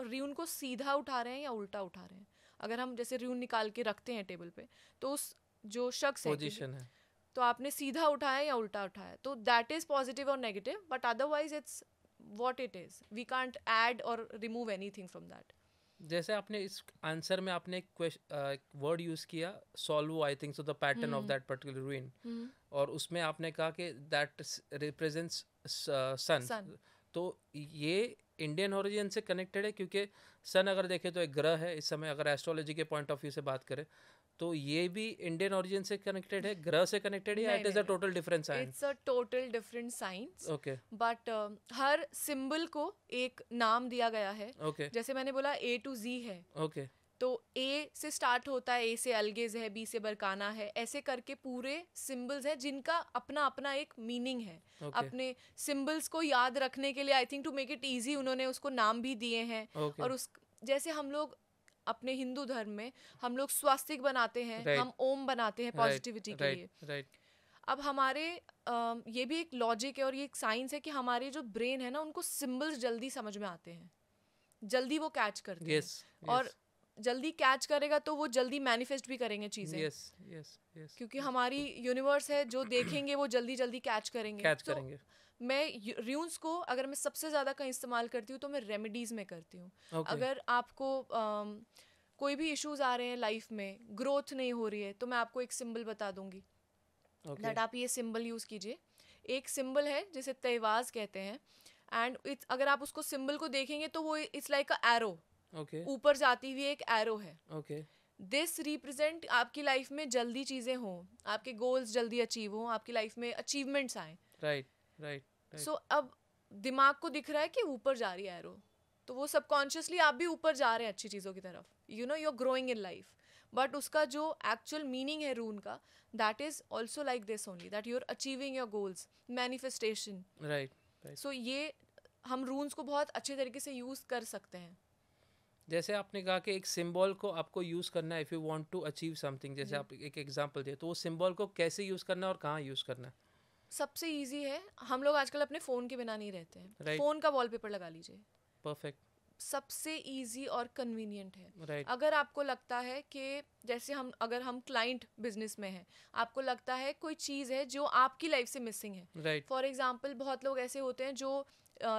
B: र्यून को सीधा उठा रहे हैं या उल्टा उठा रहे हैं। अगर हम जैसे र्यून निकाल के रखते हैं टेबल पे, तो उस जो शख्स है तो आपने सीधा उठाया या उल्टा उठाया, तो दैट इज पॉजिटिव और negative. But otherwise it's what it is, we can't add और रिमूव एनीथिंग फ्रॉम दैट।
A: जैसे आपने इस आंसर में आपने एक वर्ड यूज किया सॉल्वो, I think so, the pattern of that particular rune, और उसमें आपने कहा कि दैट रिप्रेजेंट्स सन। तो ये इंडियन ओरिजिन से कनेक्टेड है, क्योंकि सन अगर देखें तो एक ग्रह है इस समय, अगर एस्ट्रोलॉजी के पॉइंट ऑफ व्यू से बात करें तो ये भी इंडियन ओरिजिन से कनेक्टेड है, ग्रह से कनेक्टेड है, it is a total different science?
B: It's a total different science.
A: Okay.
B: But her symbol को एक नाम दिया गया है।
A: okay.
B: जैसे मैंने बोला A to Z है।
A: ओके।
B: तो A से स्टार्ट होता है, A से अलगेज है, B से बरकाना है, ऐसे करके पूरे सिंबल्स हैं जिनका अपना अपना एक मीनिंग है। अपने सिंबल्स को याद रखने के लिए, I think to make it easy, उन्होंने उसको नाम भी दिए हैं। और उस जैसे हम लोग अपने हिंदू धर्म में हम लोग स्वास्तिक बनाते हैं, हम ओम बनाते हैं पॉजिटिविटी के लिए। अब हमारे ये भी एक लॉजिक है और ये एक साइंस है कि हमारे जो ब्रेन है ना, उनको सिंबल्स जल्दी समझ में आते हैं, जल्दी वो कैच करते
A: yes,
B: हैं, और जल्दी कैच करेगा तो वो जल्दी मैनिफेस्ट भी करेंगे चीज़ें।
A: yes, yes, yes,
B: क्योंकि हमारी यूनिवर्स है, जो देखेंगे वो जल्दी जल्दी कैच करेंगे।
A: कैच
B: तो
A: करेंगे।
B: मैं र्यून्स को अगर मैं सबसे ज़्यादा कहीं इस्तेमाल करती हूँ तो मैं रेमेडीज़ में करती हूँ।
A: Okay.
B: अगर आपको कोई भी इश्यूज आ रहे हैं लाइफ में, ग्रोथ नहीं हो रही है, तो मैं आपको एक सिंबल बता दूंगी दैट आप ये सिंबल यूज़ कीजिए। एक सिंबल है जिसे तहवाज़ कहते हैं, एंड अगर आप उसको सिंबल को देखेंगे तो वो इट्स लाइक अ एरो, ऊपर जाती हुई एक एरो है। दिस रिप्रेजेंट आपकी लाइफ में जल्दी चीज़ें हों, आपके गोल्स जल्दी अचीव हों, आपकी लाइफ में अचीवमेंट्स आएँ।
A: राइट।
B: सो अब दिमाग को दिख रहा है कि ऊपर जा रही है एरो, तो वो सबकॉन्शियसली आप भी ऊपर जा रहे हैं अच्छी चीज़ों की तरफ, you know, you are growing in life. But उसका जो एक्चुअल मीनिंग है रून का, that is also like this only, that you are achieving your goals, manifestation.
A: Right.
B: So ये हम रून्स को बहुत अच्छे तरीके से यूज़ कर सकते हैं।
A: जैसे आपने कहा कि एक सिंबल को आपको यूज़ करना है if you want to achieve something, जैसे आप एक एग्जांपल दिए, तो वो सिंबल को कैसे यूज़ करना है और कहाँ यूज़ करना है?
B: सबसे इजी है, हम लोग आजकल अपने फ़ोन के बिना नहीं रहते हैं। फ़ोन का वॉलपेपर लगा लीजिए,
A: परफेक्ट,
B: सबसे इजी और कन्वीनियंट है।
A: Right.
B: अगर आपको लगता है कि जैसे अगर हम क्लाइंट बिजनेस में हैं, आपको लगता है कोई चीज़ है जो आपकी लाइफ से मिसिंग है,
A: Right.
B: फॉर एग्जांपल बहुत लोग ऐसे होते हैं जो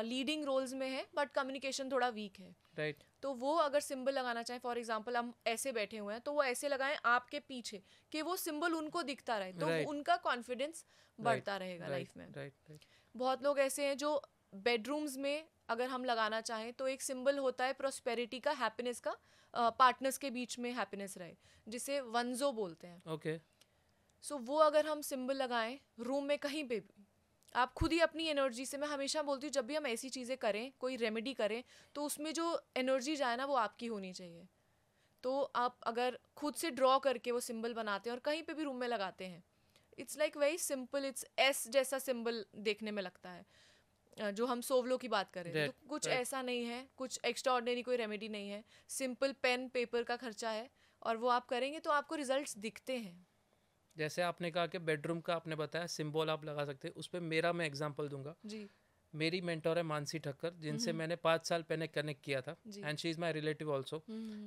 B: लीडिंग रोल्स में है बट कम्युनिकेशन थोड़ा वीक है,
A: Right.
B: तो वो अगर सिंबल लगाना चाहें, फॉर एग्जांपल हम ऐसे बैठे हुए हैं तो वो ऐसे लगाएं आपके पीछे कि वो सिंबल उनको दिखता रहे, तो
A: Right.
B: उनका कॉन्फिडेंस बढ़ता रहेगा लाइफ में।
A: Right.
B: बहुत लोग ऐसे हैं जो बेडरूम्स में अगर हम लगाना चाहें तो एक सिंबल होता है प्रॉस्पेरिटी का, हैप्पीनेस का, पार्टनर्स के बीच में हैप्पीनेस रहे, जिसे वंजो बोलते हैं।
A: ओके।
B: सो वो अगर हम सिंबल लगाएं रूम में कहीं पे भी, आप खुद ही अपनी एनर्जी से, मैं हमेशा बोलती हूँ जब भी हम ऐसी चीज़ें करें, कोई रेमेडी करें, तो उसमें जो एनर्जी जाए ना वो आपकी होनी चाहिए। तो आप अगर खुद से ड्रॉ करके वो सिंबल बनाते हैं और कहीं पे भी रूम में लगाते हैं, it's like very simple, it's S जैसा सिंबल देखने में लगता है, जो हम सोवलो की बात करें, तो कुछ ऐसा नहीं है, कुछ एक्स्ट्राऑर्डिनरी कोई रेमेडी नहीं है, सिंपल पेन पेपर का खर्चा है, और वो आप करेंगे तो आपको रिजल्ट्स दिखते हैं।
A: जैसे आपने कहा कि बेडरूम का आपने बताया सिंबल आप लगा सकते हैं, उस पर मेरा मैं एग्जांपल दूंगा जी। मेरी मेंटोर है मानसी ठक्कर, जिनसे मैंने 5 साल पहले कनेक्ट किया था, and she is my relative also,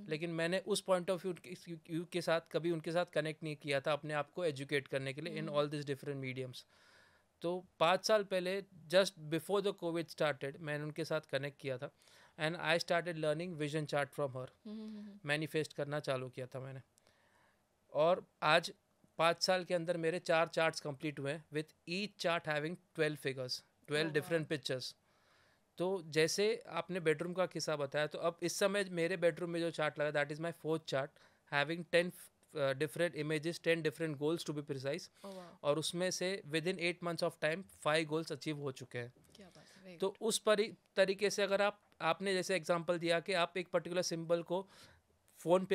A: लेकिन मैंने उस पॉइंट ऑफ व्यू के साथ कभी उनके साथ कनेक्ट नहीं किया था अपने आप को एजुकेट करने के लिए in all this different mediums. तो 5 साल पहले just before the Covid started मैंने उनके साथ कनेक्ट किया था, and I started learning vision chart from her, manifest करना चालू किया था मैंने, और आज 5 साल के अंदर मेरे 4 चार्ट्स कंप्लीट हुए हैं, with each chart having 12 figures, 12 different pictures. तो जैसे आपने बेडरूम का किस्सा बताया, तो अब इस समय मेरे बेडरूम में जो चार्ट लगा, that is my 4th chart having 10 different images, 10 different goals to be precise, और उसमें से within 8 months of time 5 goals achieve हो चुके हैं।
B: क्या बात है।
A: तो उस तरीके से अगर आपने जैसे एग्जांपल दिया कि आप एक पर्टिकुलर सिंबल को फ़ोन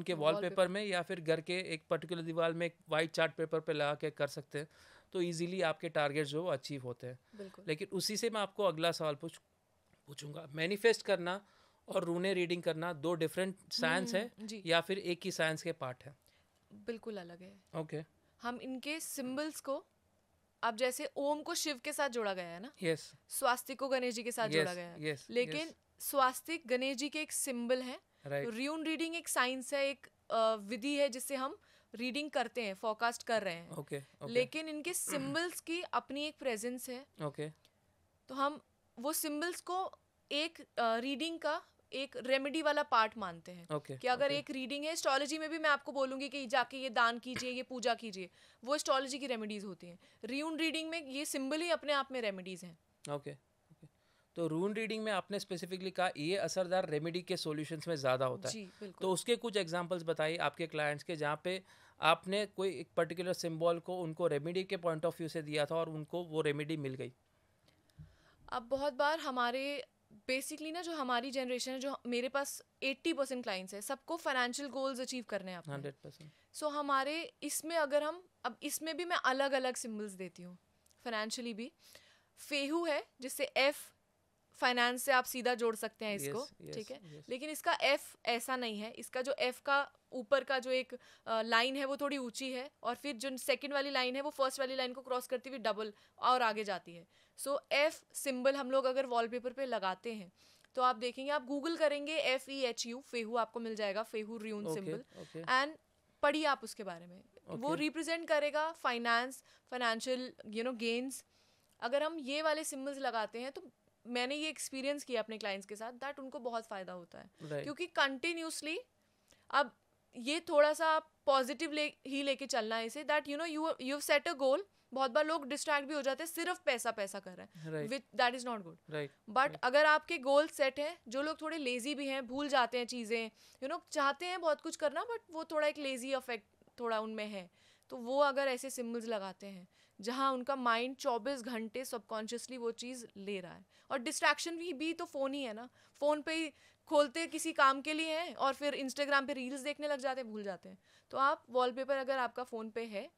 A: के वॉलपेपर में या फिर घर के एक पर्टिकुलर दीवार में एक वाइट चार्ट पेपर पे लगा के कर सकते हैं, तो इजीली आपके टारगेट जो अचीव होते हैं। लेकिन उसी से मैं आपको अगला सवाल पूछूंगा, मैनिफेस्ट करना और रूने रीडिंग करना 2 डिफरेंट साइंस है या फिर एक ही साइंस के पार्ट है?
B: बिल्कुल अलग है।
A: ओके।
B: हम इनके सिंबल्स को, अब जैसे ओम को शिव के साथ जोड़ा गया है ना,
A: यस,
B: स्वास्तिक को गणेश जी के साथ जोड़ा गया है, लेकिन स्वास्तिक गणेश जी के एक सिंबल है, रून रीडिंग एक साइंस है, एक विधि है जिससे हम रीडिंग करते हैं, फोरकास्ट कर रहे हैं।
A: ओके।
B: लेकिन इनके सिंबल्स की अपनी एक प्रेजेंस है।
A: ओके।
B: तो हम वो सिंबल्स को एक रीडिंग का एक रेमेडी वाला पार्ट मानते हैं। कि अगर एक रीडिंग है, एस्ट्रोलॉजी में भी मैं आपको बोलूंगी कि जाके ये दान कीजिए, ये पूजा कीजिए, वो एस्ट्रोलॉजी की रेमेडीज होती हैं। रून रीडिंग में ये सिंबल ही अपने आप में रेमेडीज हैं।
A: ओके। तो रून रीडिंग में आपने स्पेसिफिकली कहा ये असरदार रेमेडी के सॉल्यूशंस में ज़्यादा होता है।
B: जी, बिल्कुल।
A: तो उसके कुछ एग्जांपल्स बताइए आपके क्लाइंट्स के, जहाँ पे आपने कोई एक पर्टिकुलर सिंबल को उनको रेमेडी के पॉइंट ऑफ व्यू से दिया था और उनको वो रेमेडी मिल गई।
B: अब बहुत बार हमारे बेसिकली ना, जो हमारी जनरेशन है, जो मेरे पास 80% क्लाइंट्स है, सबको फाइनेंशियल गोल्स अचीव करने हैं अपने।
A: 100%।
B: सो हमारे इसमें अगर हम, अब इसमें भी मैं अलग अलग सिंबल्स देती हूँ फाइनेंशियली भी। फेहू है, जिससे एफ फाइनेंस से आप सीधा जोड़ सकते हैं इसको, ठीक है। लेकिन इसका एफ ऐसा नहीं है, इसका जो एफ का ऊपर का जो एक लाइन है वो थोड़ी ऊंची है, और फिर जो सेकंड वाली लाइन है वो फर्स्ट वाली लाइन को क्रॉस करती हुई डबल और आगे जाती है। सो एफ सिंबल हम लोग अगर वॉलपेपर पे लगाते हैं तो आप देखेंगे, आप गूगल करेंगे FEHU, फेहू आपको मिल जाएगा, फेहू र्यून सिंबल, एंड पढ़िए आप उसके बारे में। वो रिप्रेजेंट करेगा फाइनेंस, फाइनेंशियल गेन्स। अगर हम ये वाले सिंबल्स लगाते हैं तो मैंने ये एक्सपीरियंस किया अपने क्लाइंट्स के साथ, दैट उनको बहुत फ़ायदा होता है क्योंकि कंटिन्यूसली अब ये थोड़ा सा पॉजिटिव ही लेके चलना है इसे, दैट यू सेट अ गोल। बहुत बार लोग डिस्ट्रैक्ट भी हो जाते हैं, सिर्फ पैसा पैसा कर रहे हैं, which that is not good. But अगर आपके गोल सेट है, जो लोग थोड़े लेजी भी हैं, भूल जाते हैं चीज़ें, चाहते हैं बहुत कुछ करना बट वो थोड़ा एक लेजी अफेक्ट थोड़ा उनमें है, तो वो अगर ऐसे सिम्बल्स लगाते हैं जहाँ उनका माइंड 24 घंटे सबकॉन्शियसली वो चीज़ ले रहा है, और डिस्ट्रैक्शन भी तो फ़ोन ही है ना, फ़ोन पे ही खोलते किसी काम के लिए हैं और फिर इंस्टाग्राम पे रील्स देखने लग जाते हैं, भूल जाते हैं। तो आप वॉलपेपर अगर आपका फ़ोन पे है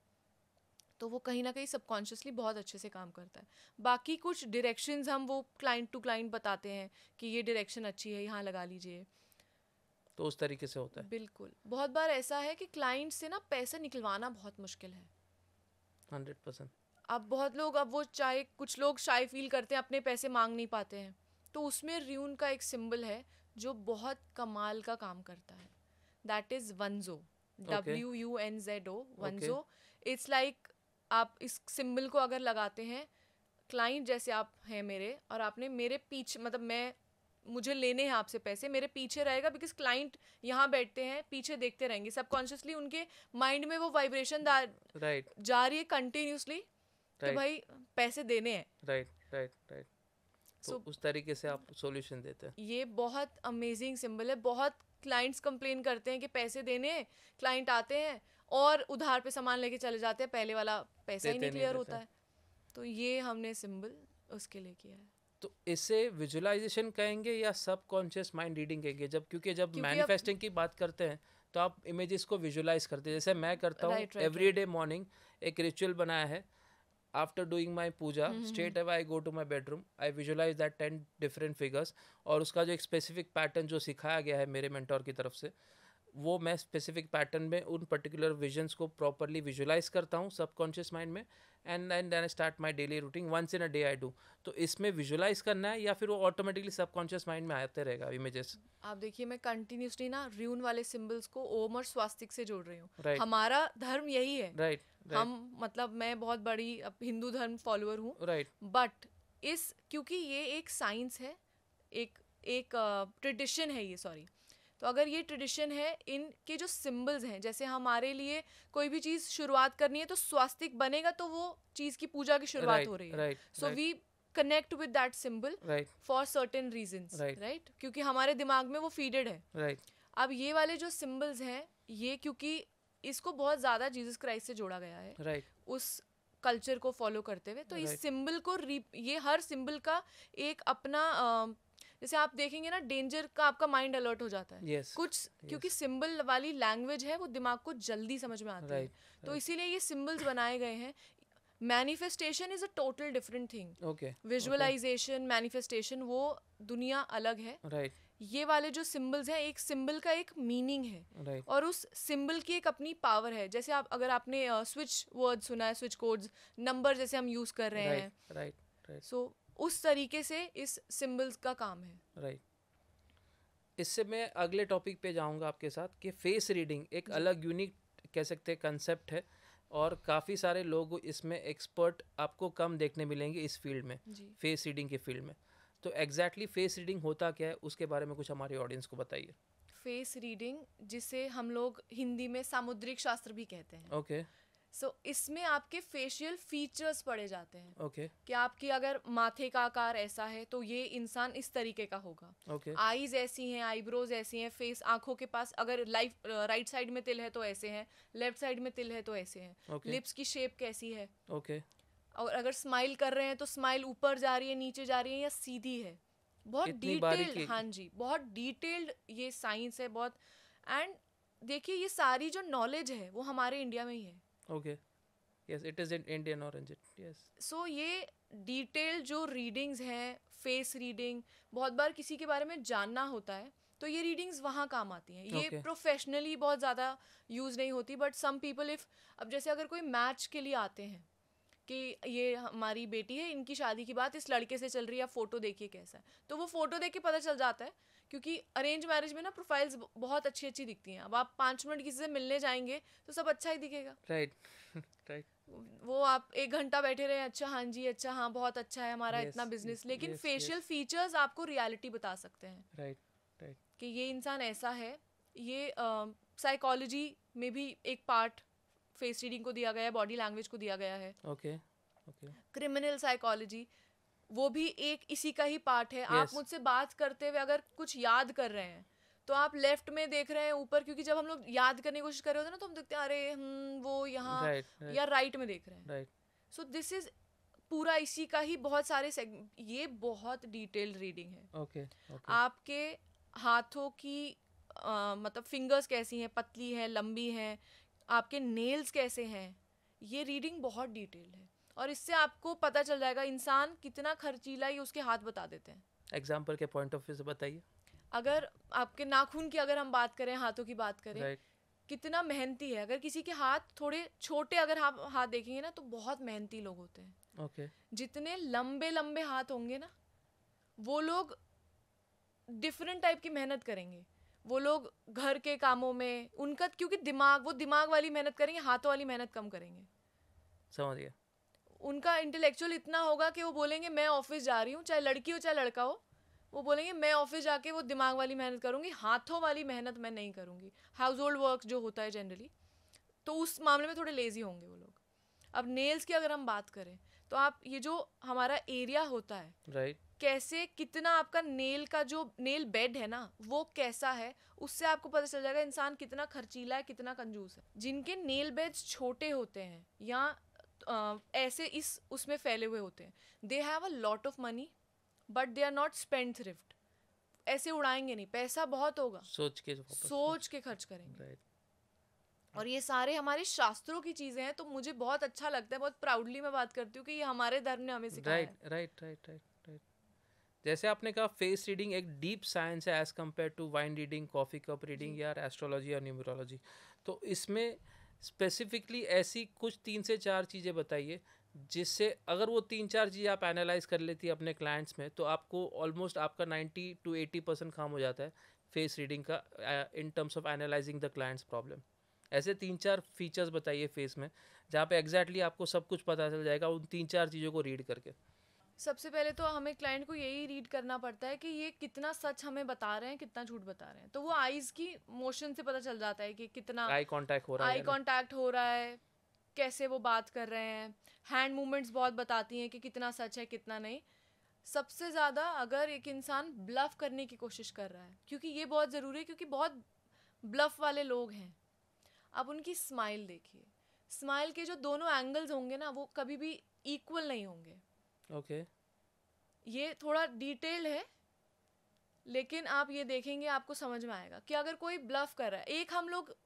B: तो वो कहीं ना कहीं सबकॉन्शियसली बहुत अच्छे से काम करता है। बाकी कुछ डायरेक्शंस हम वो क्लाइंट टू क्लाइंट बताते हैं कि ये डायरेक्शन अच्छी है, यहाँ लगा लीजिए,
A: तो उस तरीके से होता है।
B: बिल्कुल। बहुत बार ऐसा है कि क्लाइंट से ना पैसे निकलवाना बहुत मुश्किल है,
A: 100%।
B: अब बहुत लोग, अब वो चाहे कुछ लोग शाय फील करते हैं, अपने पैसे मांग नहीं पाते हैं, तो उसमें र्यून का एक सिंबल है जो बहुत कमाल का काम करता है, that is wunjo, WUNZO, wunjo. It's like आप इस सिंबल को अगर लगाते हैं, क्लाइंट जैसे आप हैं मेरे, और आपने मेरे पीछे, मतलब मुझे लेने हैं आपसे पैसे, मेरे पीछे रहेगा, बिकॉज क्लाइंट यहाँ बैठते हैं, पीछे देखते रहेंगे, सबकॉन्शियसली उनके माइंड में वो वाइब्रेशन जा रही है कंटिन्यूसली कि भाई पैसे देने हैं।
A: राइट। तो उस तरीके से आप सॉल्यूशन देते हैं।
B: ये बहुत अमेजिंग सिंबल है। बहुत क्लाइंट्स कंप्लेन करते हैं कि पैसे देने हैं, क्लाइंट आते हैं और उधार पे सामान लेके चले जाते हैं, पहले वाला पैसा ही नहीं क्लियर होता है। तो ये हमने सिंबल उसके लिए किया है।
A: तो इसे विजुअलाइजेशन कहेंगे या सबकॉन्शियस माइंड रीडिंग कहेंगे? क्योंकि जब मैनिफेस्टिंग की बात करते हैं तो आप इमेजेस को विजुअलाइज करते हैं, जैसे मैं करता हूँ एवरी डे मॉर्निंग एक रिचुअल बनाया है। After doing my puja, straight away I go to my bedroom. I visualize that 10 different figures. और उसका जो एक स्पेसिफिक पैटर्न जो सिखाया गया है मेरे मेंटोर की तरफ से, वो मैं स्पेसिफिक पैटर्न में उन पर्टिकुलर विजन्स को प्रॉपरली विजुलाइज करता हूँ सबकॉन्शियस माइंड में, and then I start my daily routine, once in a day I do. तो इसमें विजुलाइज करना है या फिर वो ऑटोमेटिकली सबकॉन्शियस माइंड में आते रहेगा इमेजेस?
B: आप देखिए, मैं कंटिन्यूसली ना र्यून वाले सिंबल्स को ओम और स्वास्तिक से जोड़ रही हूँ। हमारा धर्म यही है।
A: राइट।
B: हम, मतलब मैं बहुत बड़ी हिंदू धर्म फॉलोअर हूँ।
A: राइट।
B: बट क्योंकि ये एक साइंस है, एक ट्रेडिशन है ये, सॉरी, तो अगर ये ट्रेडिशन है, इनके जो सिंबल्स हैं, जैसे हमारे लिए कोई भी चीज़ शुरुआत करनी है तो स्वास्तिक बनेगा, तो वो चीज़ की पूजा की शुरुआत हो रही है। So we connect with that symbol for certain reasons, right, क्योंकि हमारे दिमाग में वो फीडेड है। अब ये वाले जो सिंबल्स हैं, ये क्योंकि इसको बहुत ज़्यादा जीसस क्राइस्ट से जोड़ा गया है, उस कल्चर को फॉलो करते हुए, तो इस सिंबल को ये हर सिंबल का एक अपना, जैसे आप देखेंगे ना, डेंजर का आपका माइंड अलर्ट हो जाता है कुछ, क्योंकि सिंबल वाली लैंग्वेज है, वो दिमाग को जल्दी समझ में आती है। तो इसीलिए ये सिंबल्स बनाए गए हैं। Manifestation is a total different thing. Visualisation, manifestation, वो दुनिया अलग है। ये वाले जो सिंबल्स हैं, एक सिंबल का एक मीनिंग है, और उस सिंबल की एक अपनी पावर है। जैसे अगर आपने स्विच वर्ड सुना है, स्विच कोड्स, नंबर जैसे हम यूज कर रहे हैं, सो उस तरीके से इस सिंबल्स का काम है।
A: इससे मैं अगले टॉपिक पे जाऊंगा आपके साथ कि फेस रीडिंग एक अलग यूनिक कह सकते हैं कंसेप्ट है, और काफ़ी सारे लोग इसमें एक्सपर्ट आपको कम देखने मिलेंगे इस फील्ड में, फेस रीडिंग के फील्ड में। तो एग्जैक्टली फेस रीडिंग होता क्या है, उसके बारे में कुछ हमारे ऑडियंस को बताइए।
B: फेस रीडिंग, जिसे हम लोग हिंदी में सामुद्रिक शास्त्र भी कहते हैं। सो इसमें आपके फेशियल फीचर्स पढ़े जाते हैं। कि आपकी अगर माथे का आकार ऐसा है तो ये इंसान इस तरीके का होगा। आईज ऐसी हैं, आईब्रोज ऐसी हैं, फेस, आंखों के पास अगर राइट साइड में तिल है तो ऐसे हैं, लेफ्ट साइड में तिल है तो ऐसे हैं। लिप्स की शेप कैसी है, और अगर स्माइल कर रहे हैं तो स्माइल ऊपर जा रही है, नीचे जा रही है, या सीधी है। बहुत डिटेल्ड, हाँ जी, बहुत डिटेल्ड ये साइंस है, बहुत। एंड देखिए, ये सारी जो नॉलेज है वो हमारे इंडिया में ही है।
A: Yes, it is in Indian origin. Yes.
B: So ये डिटेल जो रीडिंग्स हैं, फेस रीडिंग, बहुत बार किसी के बारे में जानना होता है तो ये रीडिंग्स वहाँ काम आती हैं. ये
A: Okay.
B: प्रोफेशनली बहुत ज़्यादा यूज़ नहीं होती, बट सम पीपल इफ़, अब जैसे अगर कोई मैच के लिए आते हैं कि ये हमारी बेटी है, इनकी शादी की बात इस लड़के से चल रही है, आप फोटो देखिए कैसा है, तो वो फोटो देख के पता चल जाता है. क्योंकि अरेंज मैरिज में ना प्रोफाइल्स बहुत अच्छी अच्छी दिखती हैं. अब आप 5 मिनट किसी से मिलने जाएंगे तो सब अच्छा ही दिखेगा.
A: राइट. राइट.
B: वो आप 1 घंटा बैठे रहे, अच्छा हाँ जी, अच्छा हाँ, बहुत अच्छा है हमारा
A: Yes,
B: इतना बिजनेस, लेकिन
A: yes,
B: फेशियल
A: yes.
B: फीचर्स आपको रियलिटी बता सकते हैं
A: राइट. राइट.
B: कि ये इंसान ऐसा है. ये साइकोलॉजी में भी एक पार्ट फेस रीडिंग को दिया गया है, बॉडी लैंग्वेज को दिया गया है.
A: ओके. ओके.
B: क्रिमिनल साइकोलॉजी वो भी एक इसी का ही पार्ट है. आप
A: Yes.
B: मुझसे बात करते हुए अगर कुछ याद कर रहे हैं तो आप लेफ्ट में देख रहे हैं ऊपर, क्योंकि जब हम लोग याद करने की कोशिश कर रहे होते हैं ना तो हम देखते हैं अरे वो यहाँ,
A: राइट.
B: या राइट में देख रहे हैं.
A: राइट.
B: सो दिस इज पूरा इसी का ही बहुत सारे ये बहुत डिटेल्ड रीडिंग है.
A: ओके. ओके.
B: आपके हाथों की मतलब फिंगर्स कैसी हैं, पतली हैं, लंबी हैं, आपके नेल्स कैसे हैं, ये रीडिंग बहुत डिटेल्ड है. और इससे आपको पता चल जाएगा इंसान कितना खर्चीला, ही उसके हाथ बता देते हैं.
A: एग्जाम्पल के पॉइंट ऑफ व्यू से बताइए.
B: अगर आपके नाखून की अगर हम बात करें, हाथों की बात करें,
A: राइट.
B: कितना मेहनती है. अगर किसी के हाथ थोड़े छोटे अगर आप हाथ देखेंगे ना तो बहुत मेहनती लोग होते हैं.
A: ओके.
B: जितने लंबे लंबे हाथ होंगे ना, वो लोग डिफरेंट टाइप की मेहनत करेंगे. वो लोग घर के कामों में उनका, क्योंकि वो दिमाग वाली मेहनत करेंगे, हाथों वाली मेहनत कम करेंगे.
A: समझ गया.
B: उनका इंटेलेक्चुअल इतना होगा कि वो बोलेंगे मैं ऑफिस जा रही हूँ, चाहे लड़की हो चाहे लड़का हो, वो बोलेंगे मैं ऑफिस जाके वो दिमाग वाली मेहनत करूँगी, हाथों वाली मेहनत मैं नहीं करूँगी. हाउस होल्ड वर्क जो होता है जनरली, तो उस मामले में थोड़े लेजी होंगे वो लोग. अब नेल्स की अगर हम बात करें तो आप ये जो हमारा एरिया होता है,
A: राइट.
B: कैसे कितना आपका नेल का जो नेल बेड है ना वो कैसा है, उससे आपको पता चल जाएगा इंसान कितना खर्चीला है, कितना कंजूस है. जिनके नेल बेड्स छोटे होते हैं या ऐसे इस उसमें फैले हुए होते हैं, they have a lot of money but they are not spendthrift. ऐसे उड़ाएंगे नहीं, पैसा बहुत होगा, सोच के खर्च करेंगे.
A: राइट.
B: और ये सारे हमारे शास्त्रों की चीजें हैं, तो मुझे बहुत अच्छा लगता है, बहुत प्राउडली मैं बात करती हूँ कि ये हमारे धर्म ने हमें सिखाया है.
A: Right. Right. Right. Right. Right. जैसे आपने कहा फेस रीडिंग एक डीप साइंस है as compare to wine reading, coffee cup reading या एस्ट्रोलॉजी या न्यूमरोलॉजी. तो इसमें स्पेसिफिकली ऐसी कुछ 3 से 4 चीज़ें बताइए जिससे अगर वो 3-4 चीज़ें आप एनालाइज कर लेती है अपने क्लाइंट्स में, तो आपको ऑलमोस्ट आपका 90 to 80% काम हो जाता है फेस रीडिंग का इन terms of analysing the clients problem. ऐसे 3-4 फीचर्स बताइए फेस में जहाँ पे एग्जैक्टली आपको सब कुछ पता चल जाएगा उन 3-4 चीज़ों को रीड करके.
B: सबसे पहले तो हमें क्लाइंट को यही रीड करना पड़ता है कि ये कितना सच हमें बता रहे हैं, कितना झूठ बता रहे हैं. तो वो आईज की मोशन से पता चल जाता है कि कितना
A: आई कांटेक्ट हो रहा है,
B: आई कांटेक्ट हो रहा है, कैसे वो बात कर रहे हैं. हैंड मूवमेंट्स बहुत बताती हैं कि कितना सच है कितना नहीं. सबसे ज़्यादा अगर एक इंसान ब्लफ करने की कोशिश कर रहा है, क्योंकि ये बहुत ज़रूरी है, क्योंकि बहुत ब्लफ वाले लोग हैं. अब उनकी स्माइल देखिए, स्माइल के जो दोनों एंगल्स होंगे ना वो कभी भी इक्वल नहीं होंगे.
A: ओके.
B: ये थोड़ा डिटेल है, लेकिन आप ये देखेंगे आपको समझ में आएगा कि अगर कोई ब्लफ कर रहा है.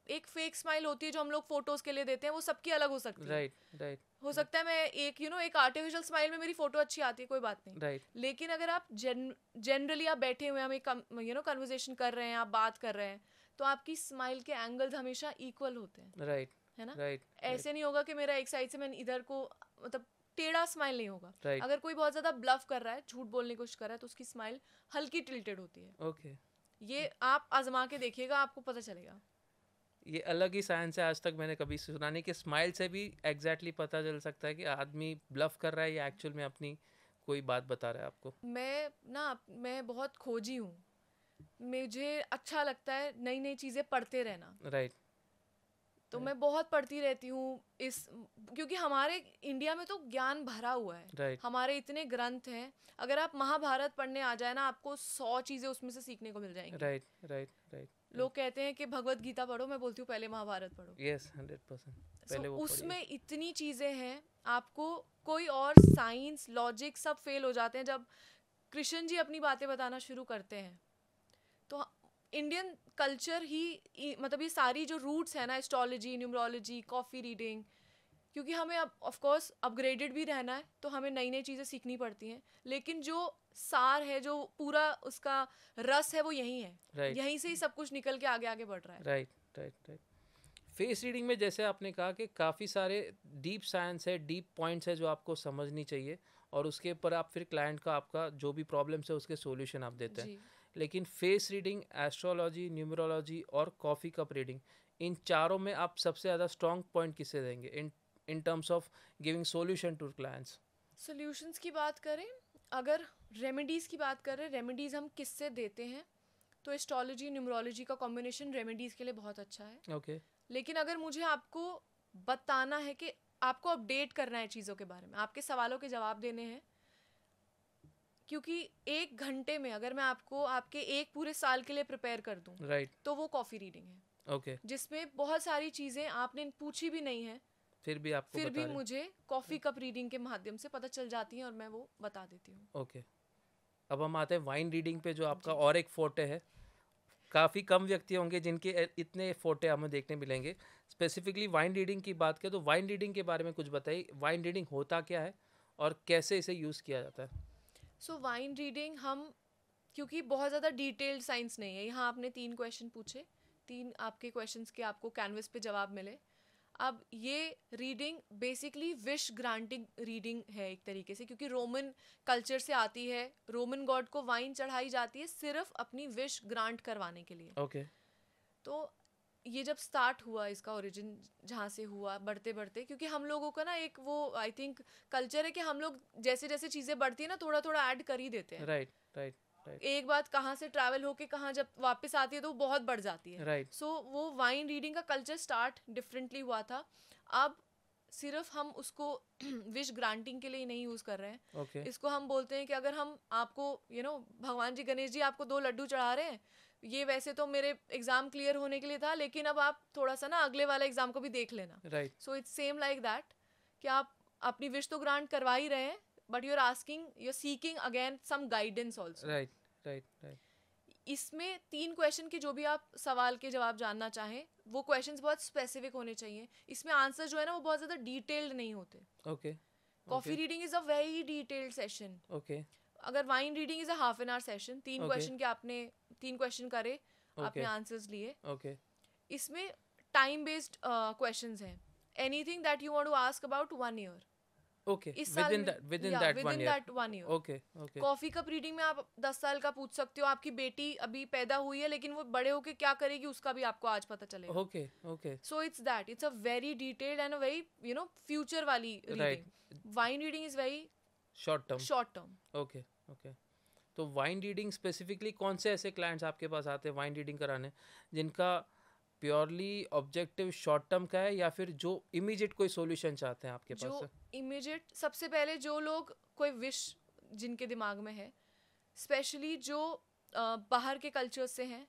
B: एक फेक स्माइल होती है जो हम लोग फोटोज के लिए देते हैं, वो सबकी अलग हो सकती है.
A: राइट. राइट.
B: हो सकता है मैं एक आर्टिफिशियल स्माइल में मेरी फोटो अच्छी आती है, कोई बात नहीं.
A: राइट.
B: लेकिन अगर आप जनरली आप बैठे हुए हैं, हम एक कन्वर्सेशन कर रहे हैं, आप बात कर रहे हैं, तो आपकी स्माइल के एंगल्स हमेशा इक्वल होते हैं.
A: राइट.
B: है ना.
A: राइट.
B: ऐसे नहीं होगा कि मेरा एक साइड से मैं इधर को, मतलब टेढ़ा स्माइल नहीं होगा.
A: Right.
B: अगर कोई बहुत ज्यादा ब्लफ कर रहा है, झूठ बोलने की कोशिश कर रहा है, तो उसकी स्माइल हल्की टिल्टेड होती है.
A: ओके.
B: ये आप आजमा के देखिएगा, आपको पता चलेगा.
A: ये अलग ही साइंस है, आज तक मैंने कभी सुना नहीं कि स्माइल से भी एग्जैक्टली पता चल सकता है कि आदमी ब्लफ कर रहा है या एक्चुअल में अपनी कोई बात बता रहा है आपको.
B: मैं बहुत खोजी हूँ. मुझे अच्छा लगता है नई नई चीज़ें पढ़ते रहना.
A: राइट.
B: तो मैं बहुत पढ़ती रहती हूँ क्योंकि हमारे इंडिया में तो ज्ञान भरा हुआ है.
A: Right.
B: हमारे इतने ग्रंथ हैं. अगर आप महाभारत पढ़ने आ जाए ना, आपको 100 चीज़ें उसमें से सीखने को मिल जाएंगी.
A: राइट. राइट. राइट.
B: लोग कहते हैं कि भगवत गीता पढ़ो, मैं बोलती हूँ पहले महाभारत पढ़ो.
A: यस, 100% पहले वो
B: उसमें इतनी चीज़ें हैं, आपको कोई और साइंस लॉजिक सब फेल हो जाते हैं जब कृष्ण जी अपनी बातें बताना शुरू करते हैं. तो इंडियन कल्चर ही मतलब ये सारी जो रूट्स है ना, एस्ट्रोलॉजी, न्यूमरोलॉजी, कॉफ़ी रीडिंग, क्योंकि हमें अब ऑफ कोर्स अपग्रेडेड भी रहना है, तो हमें नई नई चीज़ें सीखनी पड़ती हैं. लेकिन जो सार है, जो पूरा उसका रस है, वो यही है.
A: राइट
B: यहीं से ही सब कुछ निकल के आगे आगे बढ़ रहा है.
A: Right right right. Face reading में जैसे आपने कहा कि काफ़ी सारे डीप साइंस है, डीप पॉइंट्स है जो आपको समझनी चाहिए, और उसके ऊपर आप फिर क्लाइंट का आपका जो भी प्रॉब्लम्स है उसके सॉल्यूशन आप देते हैं.
B: जी.
A: लेकिन फेस रीडिंग, एस्ट्रोलॉजी, न्यूमरोलॉजी और कॉफ़ी कप रीडिंग, इन चारों में आप सबसे ज़्यादा स्ट्रॉन्ग पॉइंट किसे देंगे in terms of giving solution to clients?
B: Solutions की बात करें, अगर रेमेडीज़ की बात करें, रेमेडीज़ हम किससे देते हैं, तो एस्ट्रोलॉजी न्यूमरोलॉजी का कॉम्बिनेशन रेमेडीज़ के लिए बहुत अच्छा है.
A: ओके.
B: लेकिन अगर मुझे आपको बताना है कि आपको अपडेट करना है चीज़ों के बारे में, आपके सवालों के जवाब देने हैं, क्योंकि 1 घंटे में अगर मैं आपको आपके एक पूरे साल के लिए प्रिपेयर कर दूं,
A: राइट.
B: तो वो कॉफ़ी रीडिंग है.
A: ओके.
B: जिसमें बहुत सारी चीज़ें आपने पूछी भी नहीं है,
A: फिर भी आपको
B: फिर
A: बता
B: भी
A: रहे.
B: मुझे कॉफ़ी कप रीडिंग के माध्यम से पता चल जाती हैं और मैं वो बता देती हूँ.
A: ओके. अब हम आते हैं वाइन रीडिंग पे, जो आपका
B: जी.
A: और एक फोटे है. काफ़ी कम व्यक्ति होंगे जिनके इतने फोटे हमें देखने मिलेंगे. स्पेसिफिकली वाइन रीडिंग की बात करें तो वाइन रीडिंग के बारे में कुछ बताइए. वाइन रीडिंग होता क्या है और कैसे इसे यूज़ किया जाता है?
B: सो वाइन रीडिंग हम, क्योंकि बहुत ज़्यादा डिटेल्ड साइंस नहीं है, यहाँ आपने 3 क्वेश्चन पूछे, 3 आपके क्वेश्चंस के आपको कैनवस पे जवाब मिले. अब ये reading basically wish granting reading है एक तरीके से, क्योंकि रोमन कल्चर से आती है. रोमन गॉड को वाइन चढ़ाई जाती है सिर्फ अपनी विश ग्रांट करवाने के लिए.
A: ओके.
B: तो ये जब स्टार्ट हुआ, इसका ओरिजिन जहाँ से हुआ, बढ़ते बढ़ते, क्योंकि हम लोगों का ना एक वो आई थिंक कल्चर है कि हम लोग जैसे जैसे चीज़ें बढ़ती है ना, थोड़ा थोड़ा ऐड कर ही देते हैं.
A: राइट राइट राइट
B: एक बात कहाँ से ट्रैवल होके कहाँ जब वापस आती है तो वो बहुत बढ़ जाती है.
A: राइट.
B: सो वो वाइन रीडिंग का कल्चर स्टार्ट डिफरेंटली हुआ था. अब सिर्फ हम उसको विश ग्रांटिंग के लिए ही नहीं यूज़ कर रहे हैं.
A: ओके.
B: इसको हम बोलते हैं कि अगर हम आपको भगवान जी गणेश जी आपको 2 लड्डू चढ़ा रहे हैं, ये वैसे तो मेरे एग्ज़ाम क्लियर होने के लिए था, लेकिन अब आप थोड़ा सा ना अगले वाला एग्ज़ाम को भी देख लेना.
A: Right.
B: So it's same like that, कि आप अपनी विश तो ग्रांट करवा ही रहे हैं, but you are seeking again some guidance also.
A: Right right right.
B: इसमें 3 क्वेश्चन के जो भी आप सवाल के जवाब जानना चाहें, वो क्वेश्चंस बहुत स्पेसिफिक होने चाहिए. इसमें आंसर जो है ना वो बहुत ज़्यादा डिटेल्ड नहीं होते.
A: Okay.
B: Coffee reading is a very detailed session.
A: Okay.
B: अगर wine reading is a half an hour session, 3 question के आपने 3 क्वेश्चन करे, आपने आंसर्स लिए.
A: ओके.
B: इसमें टाइम बेस्ड क्वेश्चंस हैं. Anything that you want to ask about 1 year.
A: Okay.
B: इस साल
A: विदिन
B: में,
A: that 1 year.
B: That 1 year.
A: Okay. Okay.
B: Coffee cup reading में आप 10 साल का पूछ सकते हो. आपकी बेटी अभी पैदा हुई है, लेकिन वो बड़े होके क्या करेगी उसका भी आपको आज पता चलेगा.
A: Okay. Okay.
B: So it's a very detailed and a very future वाली
A: right.
B: Reading. Wine reading is very
A: short term.
B: Short term.
A: Okay. Okay. तो वाइन रीडिंग स्पेसिफिकली कौन से ऐसे क्लाइंट्स आपके पास आते हैं वाइन रीडिंग कराने, जिनका प्योरली ऑब्जेक्टिव शॉर्ट टर्म का है, या फिर जो इमीडिएट कोई सॉल्यूशन चाहते हैं आपके
B: जो
A: पास?
B: इमीडिएट, सबसे पहले जो लोग कोई विश जिनके दिमाग में है, स्पेशली जो बाहर के कल्चर से हैं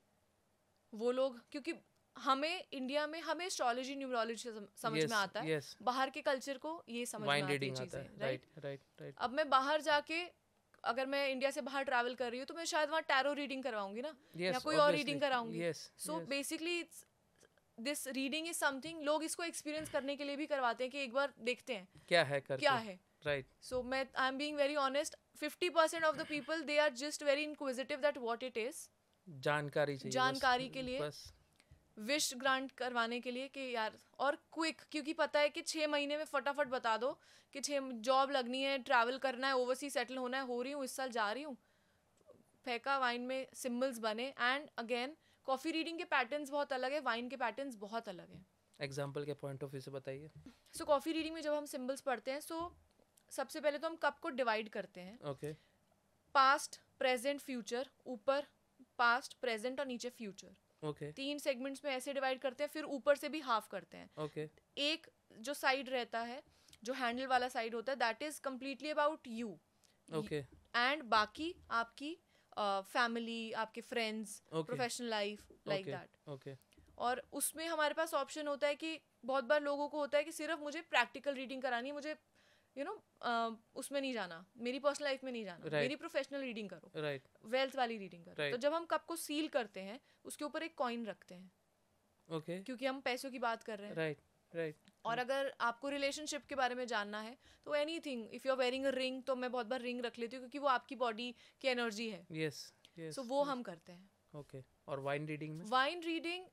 B: वो लोग, क्योंकि हमें इंडिया में हमें एस्ट्रोलॉजी न्यूमरोलॉजी समझ में आता है.
A: यस.
B: बाहर के कल्चर को ये समझ में
A: वाइन
B: आती है
A: रीडिंग आता है.
B: चीज़ें.
A: Right right right.
B: अब मैं बाहर जाके, अगर मैं इंडिया से बाहर ट्रैवल कर रही हूँ, तो मैं शायद वहाँ टैरो रीडिंग करवाऊंगी ना, या कोई और रीडिंग कराऊंगी.
A: Yes.
B: So basically this reading is something, लोग इसको एक्सपीरियंस करने के लिए भी करवाते हैं कि एक बार देखते हैं
A: क्या है करके.
B: क्या है.
A: राइट.
B: सो मैं I am being very honest, 50% of the people they are just very inquisitive that what it is.
A: जानकारी चाहिए.
B: जानकारी के लिए,
A: बस.
B: विश ग्रांट करवाने के लिए कि यार, और क्विक, क्योंकि पता है कि 6 महीने में फटाफट बता दो कि 6 जॉब लगनी है, ट्रैवल करना है, ओवरसीज सेटल होना है, हो रही हूँ, इस साल जा रही हूँ, फेंका वाइन में, सिम्बल्स बने. एंड अगेन कॉफ़ी रीडिंग के पैटर्न्स बहुत अलग है, वाइन के पैटर्न्स बहुत अलग हैं.
A: एग्जाम्पल के पॉइंट ऑफ व्यू से बताइए.
B: सो कॉफ़ी रीडिंग में जब हम सिम्बल्स पढ़ते हैं, सो सबसे पहले तो हम कप को डिवाइड करते हैं.
A: ओके.
B: Past, present, future. ऊपर पास्ट, प्रेजेंट और नीचे फ्यूचर.
A: ओके.
B: 3 सेगमेंट्स में ऐसे डिवाइड करते हैं. फिर ऊपर से भी हाफ करते हैं.
A: ओके.
B: एक जो साइड रहता है, जो हैंडल वाला साइड होता है, that is completely about you.
A: Okay.
B: And बाकी आपकी फैमिली, आपके friends, professional life, like that.
A: Okay.
B: और उसमें हमारे पास ऑप्शन होता है कि बहुत बार लोगों को होता है कि सिर्फ मुझे प्रैक्टिकल रीडिंग करानी है, मुझे उसमें नहीं जाना, मेरी पर्सनल लाइफ में नहीं जाना, मेरी प्रोफेशनल रीडिंग करो,
A: राइट.
B: वेल्थ वाली रीडिंग करो. तो जब हम कप को सील करते हैं, उसके ऊपर एक कॉइन रखते हैं.
A: ओके.
B: क्योंकि हम पैसों की बात कर रहे हैं.
A: राइट. राइट।
B: और अगर आपको रिलेशनशिप के बारे में जानना है तो anything, if you are wearing a ring, तो मैं बहुत बार रिंग रख लेती हूँ क्योंकि वो आपकी बॉडी की एनर्जी है।
A: Yes yes.
B: सो वो हम करते हैं।
A: ओके। और वाइन रीडिंग में?
B: वाइन रीडिंग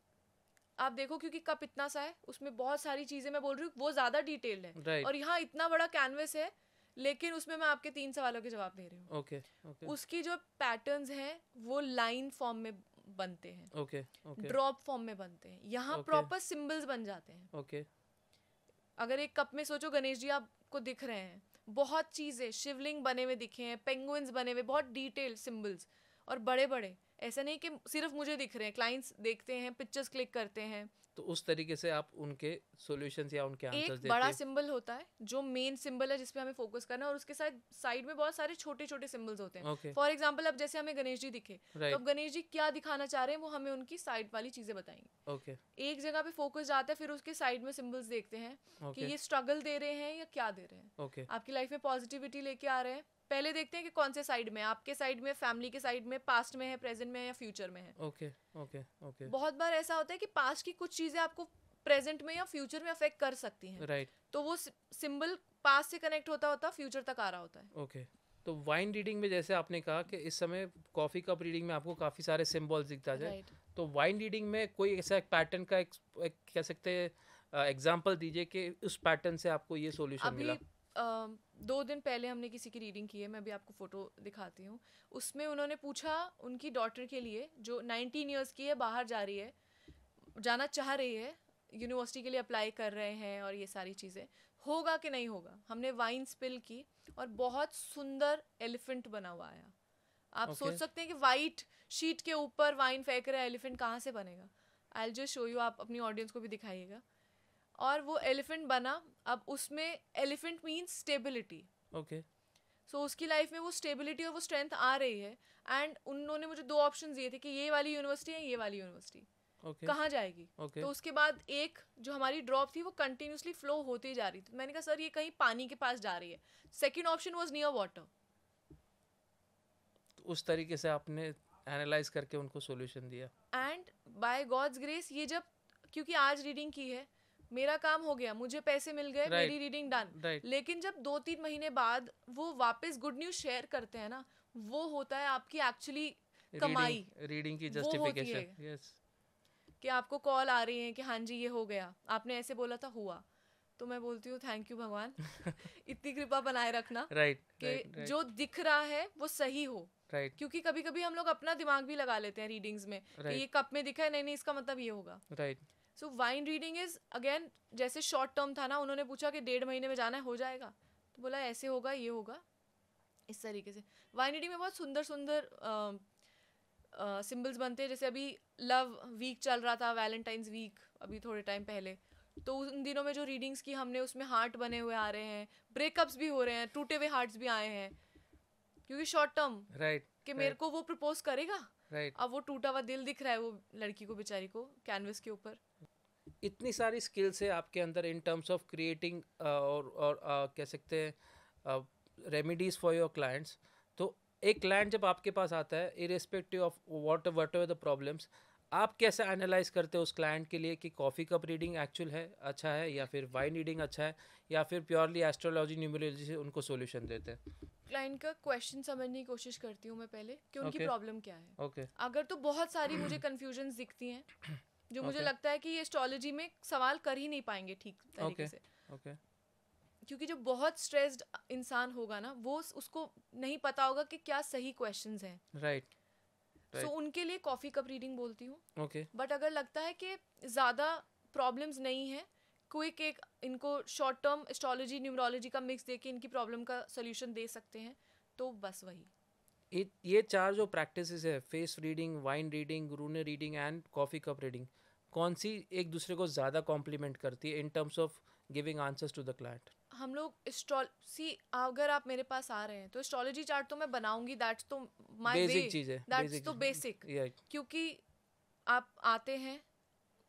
B: आप देखो, क्योंकि कप इतना सा है, उसमें बहुत सारी चीजें मैं बोल रही हूँ वो ज्यादा डिटेल्ड है।
A: राइट।
B: और यहाँ इतना बड़ा कैनवस है, लेकिन उसमें मैं आपके 3 सवालों के जवाब दे रही हूँ।
A: ओके ओके
B: उसकी जो पैटर्न्स हैं वो लाइन फॉर्म में बनते हैं,
A: ओके ओके
B: ड्रॉप फॉर्म में बनते हैं, यहाँ
A: Okay.
B: प्रॉपर सिंबल्स बन जाते हैं।
A: ओके
B: अगर एक कप में सोचो गणेश जी आपको दिख रहे हैं, बहुत चीजें, शिवलिंग बने हुए दिखे हैं, पेंगुइन्स बने हुए, बहुत डिटेल्ड सिंबल्स और बड़े बड़े। ऐसा नहीं कि सिर्फ मुझे दिख रहे हैं, क्लाइंट्स देखते हैं, पिक्चर्स क्लिक करते हैं।
A: तो उस तरीके से आप उनके सॉल्यूशंस या उनके आंसर्स
B: एक
A: देते
B: बड़ा
A: हैं?
B: सिंबल होता है जो मेन सिंबल है जिस पे हमें फोकस करना है, और उसके साथ साइड में बहुत सारे छोटे छोटे सिंबल्स होते हैं।
A: ओके
B: फॉर एग्जांपल अब जैसे हमें गणेश जी दिखे, तो
A: राइट
B: अब गणेश जी क्या दिखाना चाह रहे हैं वो हमें उनकी साइड वाली चीजें बताएंगे।
A: ओके
B: एक जगह पे फोकस जाता है, फिर उसके साइड में सिंबल्स देखते हैं कि
A: ओके
B: ये स्ट्रगल दे रहे हैं या क्या दे रहे हैं,
A: ओके
B: आपकी लाइफ में पॉजिटिविटी लेके आ रहे हैं। पहले देखते हैं कि कौन से साइड में, आपके साइड में, फैमिली के साइड में, पास्ट में है, प्रेजेंट में है या फ्यूचर में है।
A: ओके ओके ओके
B: बहुत बार ऐसा होता है कि पास्ट की कुछ चीजें आपको प्रेजेंट में या फ्यूचर में अफेक्ट कर सकती हैं,
A: राइट
B: तो वो सिंबल पास्ट से कनेक्ट होता होता फ्यूचर तक आ रहा होता है।
A: ओके। तो वाइन रीडिंग में जैसे आपने कहा कि इस समय कॉफ़ी कप रीडिंग में आपको काफ़ी सारे सिम्बॉल्स दिखता है,
B: राइट।
A: तो वाइन रीडिंग में कोई ऐसा एक पैटर्न का एक कह सकते हैं एग्जांपल दीजिए कि उस पैटर्न से आपको ये सॉल्यूशन
B: अभी
A: मिला।
B: 2 दिन पहले हमने किसी की रीडिंग की है, मैं अभी आपको फोटो दिखाती हूँ। उसमें उन्होंने पूछा उनकी डॉटर के लिए जो 19 ईयर्स की है, बाहर जा रही है, जाना चाह रही है, यूनिवर्सिटी के लिए अप्लाई कर रहे हैं और ये सारी चीज़ें, होगा कि नहीं होगा। हमने वाइन स्पिल की और बहुत सुंदर एलिफेंट बना हुआ आया। आप सोच सकते हैं कि वाइट शीट के ऊपर वाइन फेंक रहा है, एलिफेंट कहाँ से बनेगा। I will just show you, आप अपनी ऑडियंस को भी दिखाइएगा। और वो एलिफेंट बना। अब उसमें elephant means stability.
A: Okay
B: so उसकी लाइफ में वो स्टेबिलिटी और वो स्ट्रेंथ आ रही है। एंड उन्होंने मुझे 2 ऑप्शन दिए थे कि ये वाली यूनिवर्सिटी है, ये वाली यूनिवर्सिटी,
A: ओके
B: कहाँ जाएगी।
A: ओके
B: तो उसके बाद एक जो हमारी ड्रॉप थी वो कंटिन्यूसली फ्लो होती जा रही थी। मैंने कहा सर ये कहीं पानी के पास जा रही है। Second option was near water.
A: उस तरीके से आपने एनालाइज करके उनको सॉल्यूशन दिया।
B: एंड बाय गॉड्स ग्रेस, ये जब, क्योंकि आज रीडिंग की है, मेरा काम हो गया, मुझे पैसे मिल गए, मेरी रीडिंग डन।
A: राइट
B: लेकिन जब 2-3 महीने बाद वो वापस गुड न्यूज शेयर करते हैं ना, वो होता है आपकी एक्चुअली कमाई।
A: रीडिंग की
B: वो होती
A: जस्टिफिकेशन। यस
B: कि आपको कॉल आ रही है कि हाँ जी ये हो गया, आपने ऐसे बोला था, हुआ। तो मैं बोलती हूँ थैंक यू भगवान, इतनी कृपा बनाए रखना
A: राइट
B: कि जो दिख रहा है वो सही हो।
A: राइट
B: क्योंकि कभी कभी हम लोग अपना दिमाग भी लगा लेते हैं रीडिंग्स में कि ये कप में दिखा है, नहीं नहीं इसका मतलब ये होगा।
A: Right
B: so wine reading is again, जैसे शॉर्ट टर्म था ना, उन्होंने पूछा कि 1.5 महीने में जाना है, हो जाएगा, तो बोला ऐसे होगा, ये होगा, इस तरीके से। वाइन रीडिंग में बहुत सुंदर सुंदर सिंबल्स बनते हैं। जैसे अभी लव वीक चल रहा था, वैलेंटाइंस वीक अभी थोड़े टाइम पहले, तो उन दिनों में जो रीडिंग्स की हमने, उसमें हार्ट बने हुए आ रहे हैं, ब्रेकअप्स भी हो रहे हैं, टूटे हुए हार्ट्स भी आए हैं, क्योंकि शॉर्ट टर्म
A: राइट
B: कि मेरे को वो प्रपोज करेगा,
A: राइट।
B: अब वो टूटा हुआ दिल दिख रहा है वो लड़की को, बेचारी को, कैनवस के ऊपर।
A: इतनी सारी स्किल्स है आपके अंदर इन टर्म्स ऑफ क्रिएटिंग और कह सकते हैं रेमेडीज फॉर योर क्लाइंट्स। तो एक क्लाइंट जब आपके पास आता है, irrespective of what ever the problems, आप कैसे एनालाइज करते हो उस क्लाइंट के लिए कि कॉफ़ी कप रीडिंग एक्चुअल है, अच्छा है, या फिर वाइन रीडिंग अच्छा है, या फिर प्योरली एस्ट्रोलॉजी न्यूमरोलॉजी से उनको सॉल्यूशन देते हैं?
B: क्लाइंट का क्वेश्चन समझने की कोशिश करती हूँ मैं पहले कि उनकी
A: Okay.
B: प्रॉब्लम क्या है।
A: ओके
B: अगर तो बहुत सारी मुझे कन्फ्यूजन्स दिखती हैं जो मुझे
A: Okay.
B: लगता है कि ये एस्ट्रोलॉजी में सवाल कर ही नहीं पाएंगे ठीक तरीके
A: Okay.
B: से,
A: ओके
B: क्योंकि जो बहुत स्ट्रेस्ड इंसान होगा ना, वो उसको नहीं पता होगा कि क्या सही क्वेश्चंस हैं।
A: राइट
B: सो उनके लिए कॉफ़ी कप रीडिंग बोलती हूँ।
A: ओके
B: बट अगर लगता है कि ज़्यादा प्रॉब्लम्स नहीं है, क्विक एक इनको शॉर्ट टर्म एस्ट्रोलॉजी न्यूमरोलॉजी का मिक्स देके इनकी प्रॉब्लम का सोल्यूशन दे सकते हैं, तो बस वही।
A: ये 4 जो प्रैक्टिसेस है, face reading, wine reading, rune reading and coffee cup reading, कौन सी एक दूसरे को ज़्यादा कॉम्प्लीमेंट करती है in terms of giving answers to the client?
B: हम लोग अगर आप मेरे पास आ रहे हैं तो एस्ट्रोलॉजी चार्ट तो मैं बनाऊंगी, दैट्स तो माय वे,
A: बेसिक चीज़ है,
B: दैट्स तो बेसिक। क्योंकि आप आते हैं,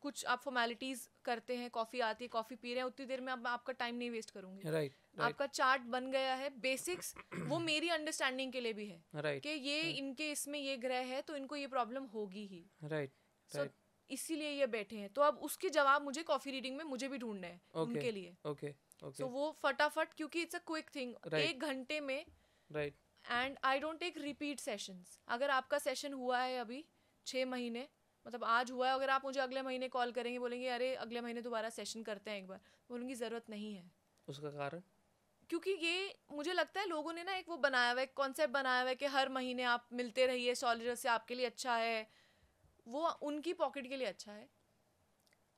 B: कुछ आप फॉर्मेलिटीज करते हैं, कॉफ़ी आती है, कॉफ़ी पी रहे हैं, उतनी देर में अब आपका टाइम नहीं वेस्ट करूंगी।
A: राइट
B: आपका चार्ट बन गया है, बेसिक्स वो मेरी अंडरस्टैंडिंग के लिए भी है
A: राइट
B: कि ये इनके इसमें ये ग्रह है तो इनको ये प्रॉब्लम होगी ही।
A: राइट
B: सो इसीलिए ये बैठे हैं, तो अब उसके जवाब मुझे कॉफी रीडिंग में मुझे भी ढूंढने हैं उनके लिए।
A: ओके
B: सो वो फटाफट, क्योंकि it's a quick thing,
A: Right.
B: 1 घंटे में।
A: Right
B: and I don't take repeat sessions. अगर आपका सेशन हुआ है अभी 6 महीने, मतलब आज हुआ है, अगर आप मुझे अगले महीने कॉल करेंगे, बोलेंगे अरे अगले महीने दोबारा सेशन करते हैं एक बार, बोलूँगी ज़रूरत नहीं है।
A: उसका कारण?
B: क्योंकि ये मुझे लगता है लोगों ने ना एक वो बनाया हुआ है, एक कॉन्सेप्ट बनाया हुआ है कि हर महीने आप मिलते रहिए एस्ट्रोलॉजर से, आपके लिए अच्छा है। वो उनकी पॉकेट के लिए अच्छा है।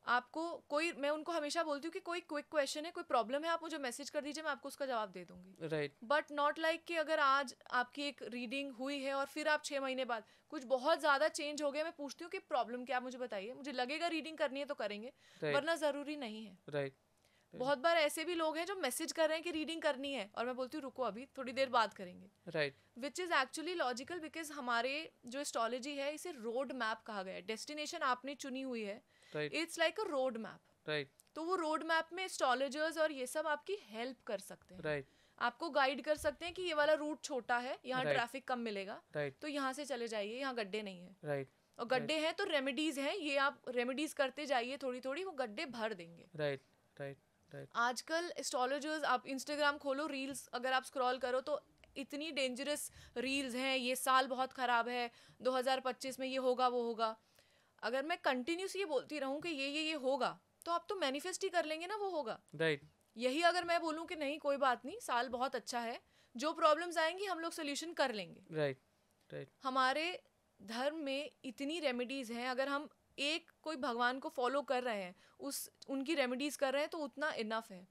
B: आपको कोई, मैं उनको हमेशा बोलती हूँ कि कोई क्विक क्वेश्चन है, कोई प्रॉब्लम है, आप मुझे मैसेज कर दीजिए, मैं आपको उसका जवाब दे दूंगी।
A: राइट
B: बट नॉट लाइक कि अगर आज आपकी एक रीडिंग हुई है और फिर आप 6 महीने बाद कुछ बहुत ज़्यादा चेंज हो गया, मैं पूछती हूँ कि प्रॉब्लम क्या, मुझे बताइए, मुझे लगेगा रीडिंग करनी है तो करेंगे,
A: राइट
B: वरना ज़रूरी नहीं है।
A: राइट
B: बहुत बार ऐसे भी लोग हैं जो मैसेज कर रहे हैं कि रीडिंग करनी है, और मैं बोलती हूँ रुको अभी थोड़ी देर बात करेंगे।
A: Right
B: which is actually logical, because हमारे जो एस्ट्रोलॉजी है इसे रोड मैप कहा गया है। डेस्टिनेशन आपने चुनी हुई है,
A: right
B: it's like a road map.
A: Right
B: तो वो रोड मैप में एस्ट्रोलॉजर्स और ये सब आपकी हेल्प कर सकते हैं,
A: राइट
B: आपको गाइड कर सकते हैं कि ये वाला रूट छोटा है, यहाँ
A: Right.
B: ट्रैफिक कम मिलेगा,
A: राइट
B: तो यहाँ से चले जाइए, यहाँ गड्ढे नहीं है।
A: राइट
B: और गड्ढे हैं तो रेमेडीज हैं, ये आप रेमेडीज करते जाइए थोड़ी थोड़ी, वो गड्ढे भर देंगे।
A: राइट राइट राइट
B: आजकल एस्ट्रोलॉजर्स, आप इंस्टाग्राम खोलो, रील्स अगर आप स्क्रॉल करो तो इतनी डेंजरस रील्स हैं, ये साल बहुत ख़राब है, 2025 में ये होगा वो होगा। अगर मैं कंटिन्यूस ये बोलती रहूँ कि ये होगा, तो आप तो मैनिफेस्ट ही कर लेंगे ना, वो होगा।
A: राइट
B: यही अगर मैं बोलूँ कि नहीं कोई बात नहीं, साल बहुत अच्छा है, जो प्रॉब्लम्स आएंगी हम लोग सोल्यूशन कर लेंगे।
A: राइट राइट
B: हमारे धर्म में इतनी रेमेडीज़ हैं, अगर हम एक कोई भगवान को फॉलो कर रहे हैं, उनकी रेमेडीज़ कर रहे हैं, तो उतना इनफ है।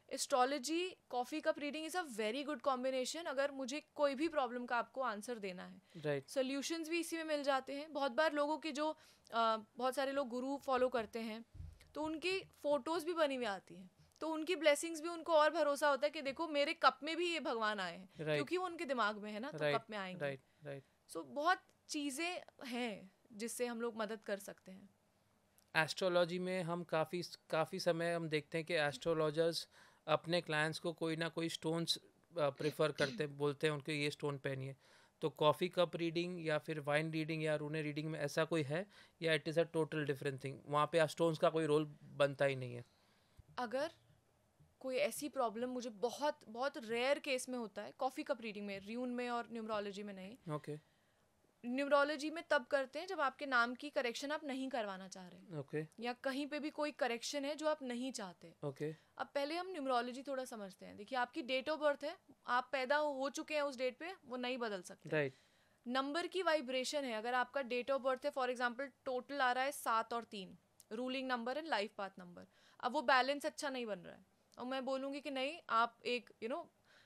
B: Astrology coffee cup reading is a very good combination, अगर मुझे कोई भी प्रॉब्लम का आपको आंसर देना है।
A: राइट
B: सोल्यूशंस भी इसी में मिल जाते हैं। बहुत बार लोगों के जो बहुत सारे लोग गुरु फॉलो करते हैं, तो उनकी फ़ोटोज़ भी बनी हुई आती हैं, तो उनकी ब्लेसिंग्स भी उनको और भरोसा होता है कि देखो मेरे कप में भी ये भगवान आए हैं,
A: Right.
B: क्योंकि वो उनके दिमाग में है ना, तो
A: राइट
B: कप में आएंगे।
A: राइट राइट
B: सो बहुत चीज़ें हैं जिससे हम लोग मदद कर सकते हैं।
A: एस्ट्रोलॉजी में हम काफ़ी समय हम देखते हैं कि एस्ट्रोलॉजर्स अपने क्लाइंट्स को कोई ना कोई स्टोन्स प्रेफर करते हैं, बोलते हैं उनको ये स्टोन पहनिए। तो कॉफ़ी कप रीडिंग या फिर वाइन रीडिंग या रूने रीडिंग में ऐसा कोई है, या it is a total different thing, वहाँ पे स्टोन्स का कोई रोल बनता ही नहीं है?
B: अगर कोई ऐसी प्रॉब्लम, मुझे बहुत बहुत रेयर केस में होता है कॉफ़ी कप रीडिंग में, र्यून में और न्यूमरोलॉजी में नहीं।
A: ओके
B: न्यूमरोलॉजी में तब करते हैं जब आपके नाम की करेक्शन आप नहीं करवाना चाह रहे,
A: ओके
B: या कहीं पे भी कोई करेक्शन है जो आप नहीं चाहते।
A: ओके
B: अब पहले हम न्यूमरोलॉजी थोड़ा समझते हैं। देखिए, आपकी डेट ऑफ बर्थ है, आप पैदा हो चुके हैं उस डेट पे, वो नहीं बदल सकते।
A: राइट
B: नंबर की वाइब्रेशन है, अगर आपका डेट ऑफ बर्थ है फॉर एग्जांपल टोटल आ रहा है 7 और 3, ruling number and life path number, अब वो बैलेंस अच्छा नहीं बन रहा है, और मैं बोलूँगी कि नहीं आप एक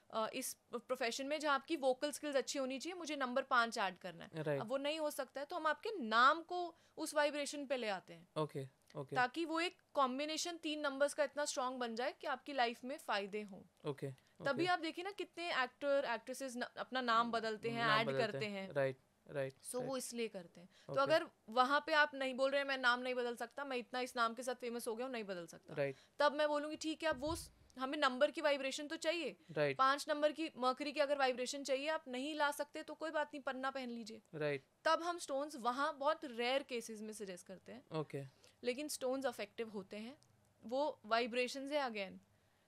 B: इस प्रोफेशन में जहाँ आपकी वोकल स्किल्स अच्छी होनी चाहिए, मुझे नंबर 5 ऐड करना है,
A: राइट
B: अब वो नहीं हो सकता है, तो हम आपके नाम को उस वाइब्रेशन पे ले आते हैं,
A: ओके ओके
B: ताकि वो एक कॉम्बिनेशन 3 नंबर्स का इतना स्ट्रांग बन जाए कि आपकी लाइफ में फ़ायदे हों।
A: ओके
B: तभी आप देखिए ना कितने एक्टर एक्ट्रेसेस अपना नाम बदलते हैं, ऐड करते हैं।
A: राइट राइट
B: सो वो इसलिए करते हैं। तो
A: Okay.
B: अगर वहाँ पे आप नहीं बोल रहे हैं मैं नाम नहीं बदल सकता, मैं इतना इस नाम के साथ फेमस हो गया हूँ, नहीं बदल सकता,
A: राइट
B: तब मैं बोलूँगी ठीक है, अब वो हमें नंबर की वाइब्रेशन तो चाहिए,
A: राइट
B: 5 नंबर की मर्करी की अगर वाइब्रेशन चाहिए, आप नहीं ला सकते तो कोई बात नहीं, पन्ना पहन लीजिए।
A: राइट
B: तब हम स्टोन्स वहाँ बहुत रेयर केसेस में सजेस्ट करते हैं,
A: ओके
B: लेकिन स्टोन्स अफेक्टिव होते हैं, वो वाइब्रेशन है अगेन,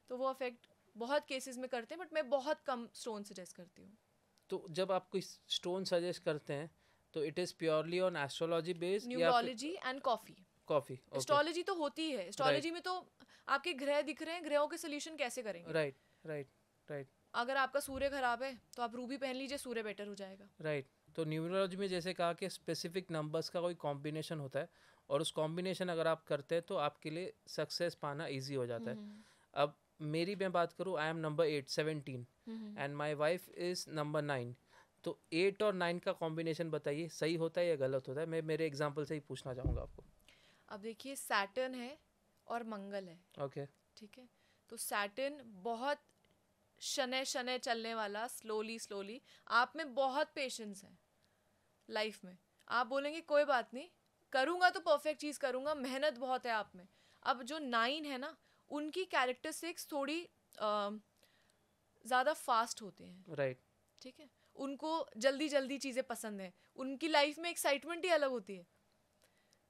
B: तो वो अफेक्ट बहुत केसेस में करते हैं, बट मैं बहुत कम स्टोन सजेस्ट करती हूँ।
A: तो जब आप कोई स्टोन सजेस्ट करते हैं तो it is purely on astrology based,
B: numerology and coffee.
A: Coffee?
B: Astrology तो होती है, एस्ट्रोलॉजी में तो आपके ग्रह दिख रहे हैं, ग्रहों के सोल्यूशन कैसे करेंगे?
A: राइट राइट राइट
B: अगर आपका सूर्य खराब है तो आप रूबी पहन लीजिए, सूर्य बेटर हो जाएगा।
A: राइट। तो न्यूमरोलॉजी में जैसे कहा कि स्पेसिफिक नंबर्स का कोई कॉम्बिनेशन होता है, और उस कॉम्बिनेशन अगर आप करते हैं तो आपके लिए सक्सेस पाना ईजी हो जाता है। अब मेरी मैं बात करूँ, I am number 8 17 and my wife is number 9, तो 8 और 9 का कॉम्बिनेशन बताइए, सही होता है या गलत होता है? मैं मेरे एग्जाम्पल से ही पूछना चाहूँगा आपको।
B: अब देखिए, सैटर्न है और मंगल है,
A: ओके
B: ठीक है, तो सैटर्न बहुत शनै शनै चलने वाला, स्लोली, आप में बहुत पेशेंस है लाइफ में, आप बोलेंगे कोई बात नहीं, करूँगा तो परफेक्ट चीज़ करूँगा, मेहनत बहुत है आप में। अब जो 9 है ना, उनकी कैरेक्टरिस्टिक्स थोड़ी ज़्यादा फास्ट होते हैं,
A: राइट
B: ठीक है, उनको जल्दी चीज़ें पसंद है, उनकी लाइफ में एक्साइटमेंट ही अलग होती है।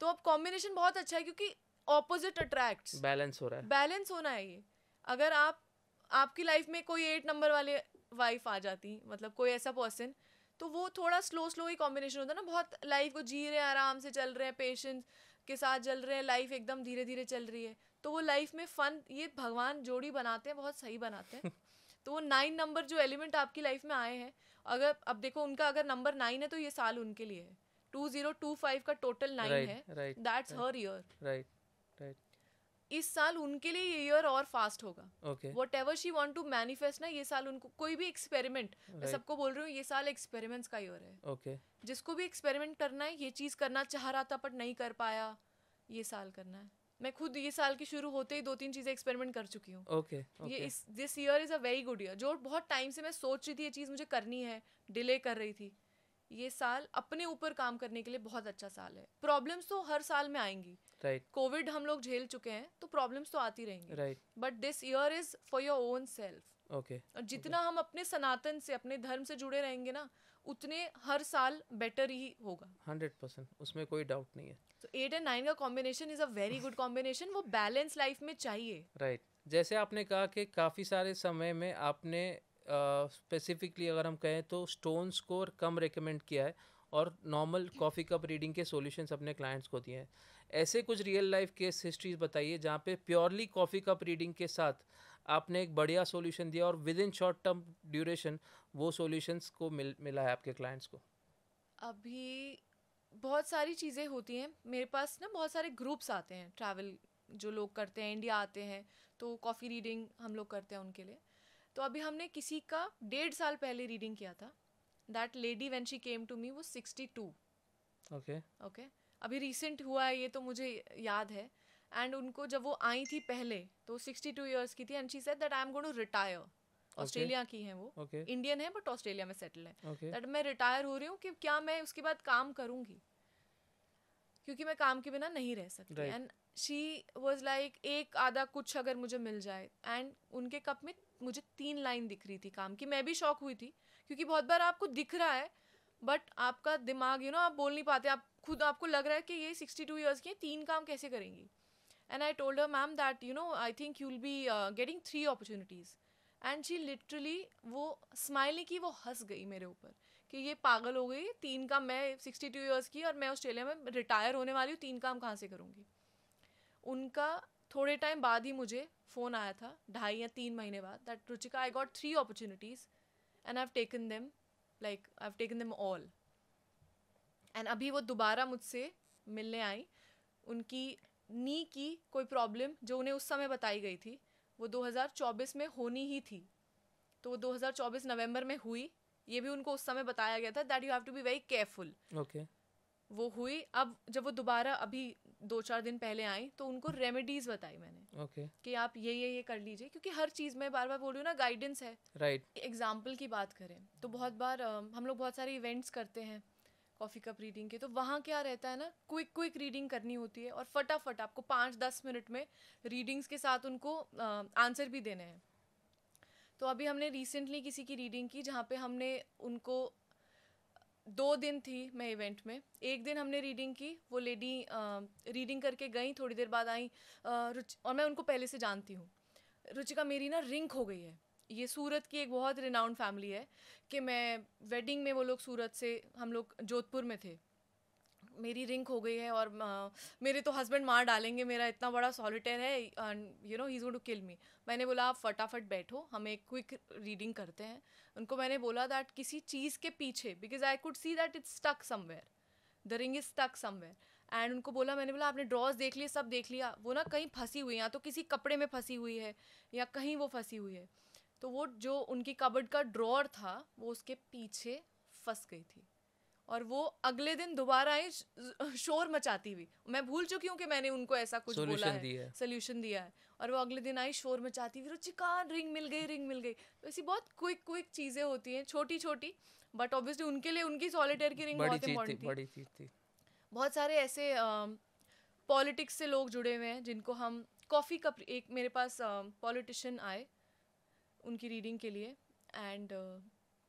B: तो अब कॉम्बिनेशन बहुत अच्छा है क्योंकि ऑपोजिट अट्रैक्ट्स,
A: बैलेंस हो रहा है।
B: बैलेंस होना है ये। अगर आपकी लाइफ में कोई 8 नंबर वाले वाइफ आ जाती, मतलब कोई ऐसा पर्सन, तो वो थोड़ा स्लो ही कॉम्बिनेशन होता है ना, बहुत लाइफ को जी रहे हैं, आराम से चल रहे हैं, पेशेंस के साथ चल रहे हैं, लाइफ एकदम धीरे धीरे चल रही है, तो वो लाइफ में फन, ये भगवान जोड़ी बनाते हैं, बहुत सही बनाते हैं। तो वो 9 नंबर जो एलिमेंट आपकी लाइफ में आए हैं, अगर अब देखो उनका अगर नंबर 9 है तो ये साल उनके लिए है। 2025 का टोटल 9 है, दैट्स हर ईयर।
A: राइट।
B: इस साल उनके लिए ये ईयर और फास्ट होगा।
A: Okay.
B: Whatever she want to manifest ना, ये साल उनको कोई भी एक्सपेरिमेंट, मैं सबको बोल रही हूँ ये साल एक्सपेरिमेंट्स का ईयर है।
A: ओके।
B: जिसको भी एक्सपेरिमेंट करना है, ये चीज़ करना चाह रहा था बट नहीं कर पाया, ये साल करना है। मैं खुद ये साल की शुरू होते ही 2-3 चीज़ें एक्सपेरिमेंट कर चुकी हूँ।
A: ओके।
B: ये this year is a very good year. जो बहुत टाइम से मैं सोच रही थी ये चीज़ मुझे करनी है, डिले कर रही थी, ये साल अपने ऊपर काम करने के लिए बहुत अच्छा साल है। प्रॉब्लम्स तो हर साल में आएंगी,
A: राइट।
B: कोविड हम लोग झेल चुके हैं तो प्रॉब्लम्स तो आती रहेंगी,
A: right.
B: But this year is for your own self.
A: Okay.
B: और जितना हम अपने सनातन से, अपने धर्म से जुड़े रहेंगे ना, उतने हर साल बेटर ही होगा।
A: 100%, उसमें कोई डाउट नहीं है।
B: तो 8 और 9 का combination is a very good combination. वो बैलेंस लाइफ में चाहिए।
A: राइट। जैसे आपने कहा कि काफ़ी सारे समय में आपने स्पेसिफिकली अगर हम कहें तो स्टोन्स को कम रेकमेंड किया है और नॉर्मल कॉफ़ी कप रीडिंग के सॉल्यूशंस अपने क्लाइंट्स को दिए हैं। ऐसे कुछ रियल लाइफ केस हिस्ट्रीज बताइए जहाँ पे प्योरली कॉफ़ी कप रीडिंग के साथ आपने एक बढ़िया सॉल्यूशन दिया और with in short term duration वो सॉल्यूशंस को मिला है आपके क्लाइंट्स को।
B: अभी बहुत सारी चीज़ें होती हैं मेरे पास ना, बहुत सारे ग्रुप्स आते हैं, ट्रैवल जो लोग करते हैं, इंडिया आते हैं तो कॉफ़ी रीडिंग हम लोग करते हैं उनके लिए। तो अभी हमने किसी का 1.5 साल पहले रीडिंग किया था। That lady when she came to me वो 62। ओके। अभी रिसेंट हुआ है ये तो मुझे याद है। एंड उनको जब वो आई थी पहले तो 62 ईयर्स की थी and she said that I am going to retire. Australia की हैं वो, इंडियन है बट ऑस्ट्रेलिया में सेटल है। दैट मैं रिटायर हो रही हूँ कि क्या मैं उसके बाद काम करूँगी, क्योंकि मैं काम के बिना नहीं रह सकती। एंड शी वॉज लाइक एक आधा कुछ अगर मुझे मिल जाए। एंड उनके कप में मुझे 3 लाइन दिख रही थी काम की। मैं भी शॉक हुई थी क्योंकि बहुत बार आपको दिख रहा है बट आपका दिमाग आप बोल नहीं पाते, आप खुद आपको लग रहा है कि ये 62 ईयर्स की है, 3 काम कैसे करेंगी। And I told her ma'am that I think you will be getting 3 opportunities. And she literally वो स्माइल नहीं की, वो हंस गई मेरे ऊपर कि ये पागल हो गई, 3 काम, मैं 62 ईयर्स की और मैं ऑस्ट्रेलिया में रिटायर होने वाली हूँ, 3 काम कहाँ से करूँगी। उनका थोड़े टाइम बाद ही मुझे फ़ोन आया था, 2.5 या 3 महीने बाद, that Ruchika I got 3 opportunities and I have taken them, like I have taken them all. And अभी वो दोबारा मुझसे मिलने आई। उनकी नी की कोई प्रॉब्लम जो उन्हें उस समय बताई गई थी वो 2024 में होनी ही थी, तो वो 2024 नवंबर में हुई। ये भी उनको उस समय बताया गया था that you have to be very careful.
A: Okay.
B: वो हुई। अब जब वो दोबारा अभी 2-4 दिन पहले आई तो उनको रेमेडीज बताई मैंने कि आप ये कर लीजिए, क्योंकि हर चीज़ में बार बार बोल रही हूँ ना, गाइडेंस है। एग्जाम्पल की बात करें तो बहुत बार हम लोग बहुत सारे इवेंट्स करते हैं कॉफ़ी कप रीडिंग के, तो वहाँ क्या रहता है ना, क्विक रीडिंग करनी होती है और फटाफट आपको 5-10 मिनट में रीडिंग्स के साथ उनको आंसर भी देने हैं। तो अभी हमने रिसेंटली किसी की रीडिंग की जहाँ पे हमने उनको 2 दिन थी मैं इवेंट में। एक दिन हमने रीडिंग की, वो लेडी रीडिंग करके गई, थोड़ी देर बाद आई और मैं उनको पहले से जानती हूँ, रुचिका मेरी ना रिंक हो गई है। ये सूरत की एक बहुत रिनाउंड फैमिली है कि मैं वेडिंग में, वो लोग सूरत से, हम लोग जोधपुर में थे, मेरी रिंक हो गई है और मेरे तो हस्बैंड मार डालेंगे, मेरा इतना बड़ा सॉलिटेयर है, he is going to kill me. मैंने बोला आप फटाफट बैठो, हम एक क्विक रीडिंग करते हैं। उनको मैंने बोला दैट किसी चीज़ के पीछे, because I could see that it's stuck somewhere, the ring is stuck somewhere. And उनको बोला, मैंने बोला आपने ड्रॉज देख लिए, सब देख लिया, वो ना कहीं फंसी हुई है, या तो किसी कपड़े में फंसी हुई है या कहीं वो फंसी हुई है। तो वो जो उनकी कबर्ड का ड्रॉर था वो उसके पीछे फंस गई थी और वो अगले दिन दोबारा आई शोर मचाती हुई। मैं भूल चुकी हूँ कि मैंने उनको ऐसा कुछ बोला है, सोल्यूशन दिया है, और वो अगले दिन आई शोर मचाती हुई, रुचिका रिंग मिल गई। तो ऐसी बहुत क्विक चीज़ें होती हैं, छोटी छोटी, बट ऑब्वियसली उनके लिए उनकी सॉलिटेयर की रिंग बहुत इंपॉर्टेंट थी, बड़ी चीज़ थी। बहुत सारे ऐसे पॉलिटिक्स से लोग जुड़े हुए हैं जिनको हम कॉफ़ी कप, एक मेरे पास पॉलिटिशियन आए उनकी रीडिंग के लिए, एंड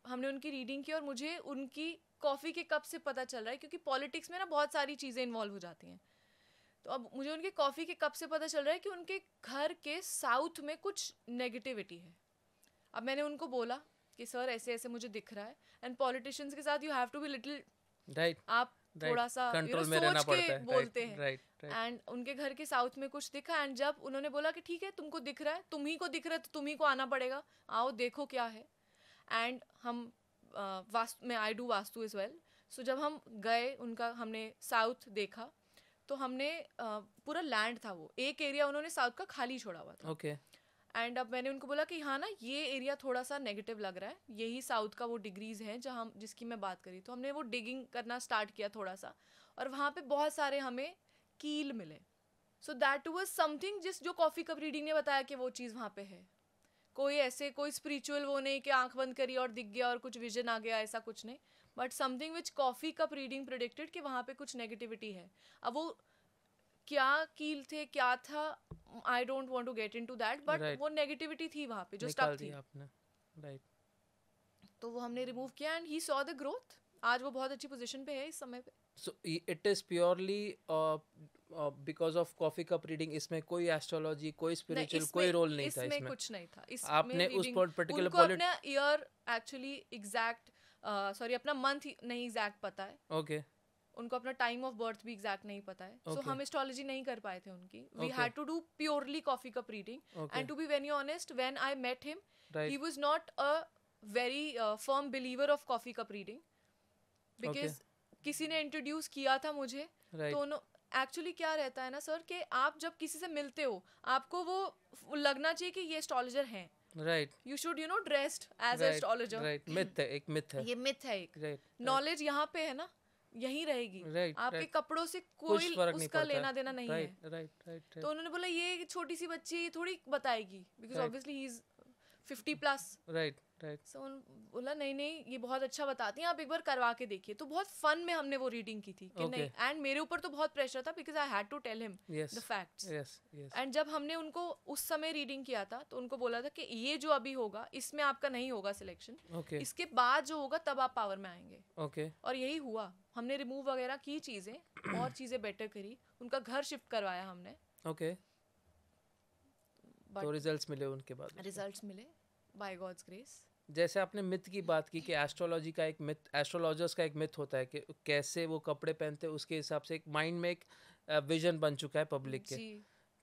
B: हमने उनकी रीडिंग की और मुझे उनकी कॉफ़ी के कप से पता चल रहा है, क्योंकि पॉलिटिक्स में ना बहुत सारी चीज़ें इन्वॉल्व हो जाती हैं। तो अब मुझे उनके कॉफ़ी के कप से पता चल रहा है कि उनके घर के साउथ में कुछ नेगेटिविटी है. अब मैंने उनको बोला कि सर ऐसे ऐसे मुझे दिख रहा है. एंड पॉलिटिशियंस के साथ you have to be little,
A: right,
B: आप थोड़ा सा
A: कंट्रोल में रहना
B: सोच
A: पड़ता
B: के
A: है.
B: बोलते हैं.
A: Right, right.
B: एंड उनके घर के साउथ में कुछ दिखा. एंड जब उन्होंने बोला कि ठीक है तुमको दिख रहा है, तुम ही को दिख रहा है, तो तुम ही को आना पड़ेगा, आओ देखो क्या है. एंड हम वास्तु में, I do vastu is well. So जब हम गए उनका, हमने साउथ देखा, तो हमने पूरा लैंड था, वो एक एरिया उन्होंने साउथ का खाली छोड़ा हुआ था.
A: ओके.
B: एंड अब मैंने उनको बोला कि हाँ ना, ये एरिया थोड़ा सा नेगेटिव लग रहा है, यही साउथ का वो डिग्रीज है जहाँ जिसकी मैं बात करी. तो हमने वो डिगिंग करना स्टार्ट किया थोड़ा सा, और वहाँ पे बहुत सारे हमें कील मिले. सो दैट वाज समथिंग जो कॉफ़ी कप रीडिंग ने बताया कि वो चीज़ वहाँ पे है. कोई ऐसे कोई स्पिरिचुअल वो नहीं कि आंख बंद करी और दिख गया और कुछ विजन आ गया, ऐसा कुछ नहीं. But something which coffee cup reading predicted कि वहाँ पे कुछ नेगेटिविटी है. अब वो क्या कील थे, क्या था, I don't want to get into that, but वो नेगेटिविटी थी वहाँ पे जो स्टक थी.
A: आपने. राइट.
B: तो वो हमने रिमूव किया and he saw the growth. आज वो बहुत अच्छी पोजीशन पे है इस समय पे.
A: So it is purely because of coffee cup reading. इसमें कोई एस्ट्रोलॉजी, कोई स्पिरिचुअल, कोई रोल नहीं था इसमें.
B: कुछ नहीं था.
A: आपने उस पर्टिकुलर
B: उनको अपना ईयर एक्चुअली एग्जैक्ट, सॉरी अपना मंथ नहीं एग्जैक्ट पता है.
A: ओके.
B: उनको अपना टाइम ऑफ बर्थ भी एग्जैक्ट नहीं पता है. सो हम एस्ट्रोलॉजी नहीं कर पाए थे उनकी. We had to do purely coffee cup reading. And to be very honest, when I met him, he was not a very firm believer of coffee cup reading, because किसी ने इंट्रोड्यूस किया था मुझे. तो एक्चुअली क्या रहता है ना सर, कि आप जब किसी से मिलते हो, आपको वो लगना चाहिए कि ये एस्ट्रोलॉजर हैं.
A: Right.
B: You should dressed as astrologer.
A: Right. Myth है, एक मिथ है.
B: ये मिथ है एक.
A: राइट.
B: नॉलेज यहाँ पे है ना, यहीं रहेगी. आपके कपड़ों से कोई उसका लेना देना नहीं है.
A: राइट.
B: तो उन्होंने बोला ये छोटी सी बच्ची थोड़ी बताएगी, because obviously he is 50+.
A: Right.
B: So बोला नहीं ये बहुत अच्छा बताती हैं, आप एक बार करवा के देखिए. तो बहुत फन में हमने वो रीडिंग की थी कि नहीं. एंड मेरे ऊपर तो बहुत प्रेशर था, because I had to tell him the facts. And जब हमने उनको उस समय रीडिंग किया था, तो उनको बोला था कि ये जो अभी होगा इसमें आपका नहीं होगा सिलेक्शन. इसके बाद जो होगा तब आप पावर में आएंगे. और यही हुआ. हमने रिमूव वगैरह की चीजें और चीजें बेटर करी, उनका घर शिफ्ट करवाया हमने.
A: तो रिजल्ट्स मिले उनके बाद.
B: रिजल्ट्स मिले बाय गॉड्स ग्रेस.
A: जैसे आपने मिथ की बात की कि एस्ट्रोलॉजी का एक मिथ, एस्ट्रोलॉजर्स का एक मिथ होता है कि कैसे वो कपड़े पहनते हैं उसके हिसाब से एक माइंड में एक विजन बन चुका है पब्लिक के.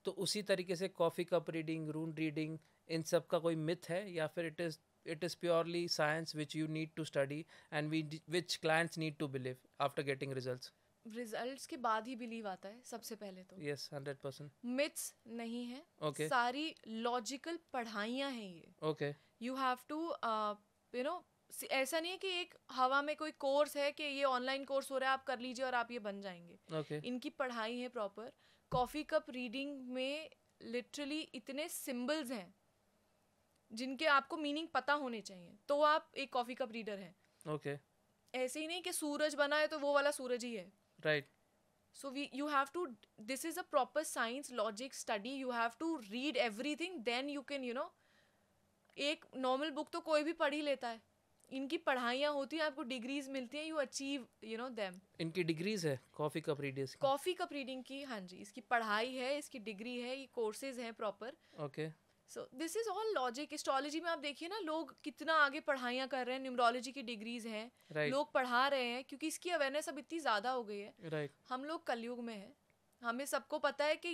A: तो उसी तरीके से coffee cup reading, rune reading, इन सब का कोई मिथ है, या फिर it is purely science which you need to study and which clients need to believe after getting results
B: के बाद ही बिलीव आता है सबसे पहले तो.
A: यस, 100%.
B: मिथ्स नहीं है. सारी लॉजिकल पढ़ाइयाँ हैं ये. यू हैव टू ऐसा नहीं है कि एक हवा में कोई कोर्स है कि ये ऑनलाइन कोर्स हो रहा है, आप कर लीजिए और आप ये बन जाएंगे. इनकी पढ़ाई है प्रॉपर. कॉफ़ी कप रीडिंग में लिटरली इतने सिंबल्स हैं जिनके आपको मीनिंग पता होने चाहिए, तो आप एक कॉफ़ी कप रीडर हैं. ऐसे ही नहीं कि सूरज बना है तो वो वाला सूरज ही है.
A: Right.
B: So you have to, this is a proper science logic study. You have to read everything, then you can एक नॉर्मल बुक तो कोई भी पढ़ ही लेता है. इनकी पढ़ाइयाँ होती हैं, आपको डिग्रीज मिलती हैं, यू अचीव देम.
A: इनकी डिग्रीज है कॉफ़ी कप रीडर्स की.
B: कॉफ़ी कप रीडिंग की, हाँ जी, इसकी पढ़ाई है, इसकी डिग्री है, ये कोर्सेज हैं proper. So this is all logic. Astrology में आप देखिए ना, लोग कितना आगे पढ़ाइयाँ कर रहे हैं. न्यूमरोलॉजी की डिग्रीज हैं, लोग पढ़ा रहे हैं, क्योंकि इसकी अवेयरनेस अब इतनी ज़्यादा हो गई है. हम लोग कलयुग में हैं. हमें सबको पता है कि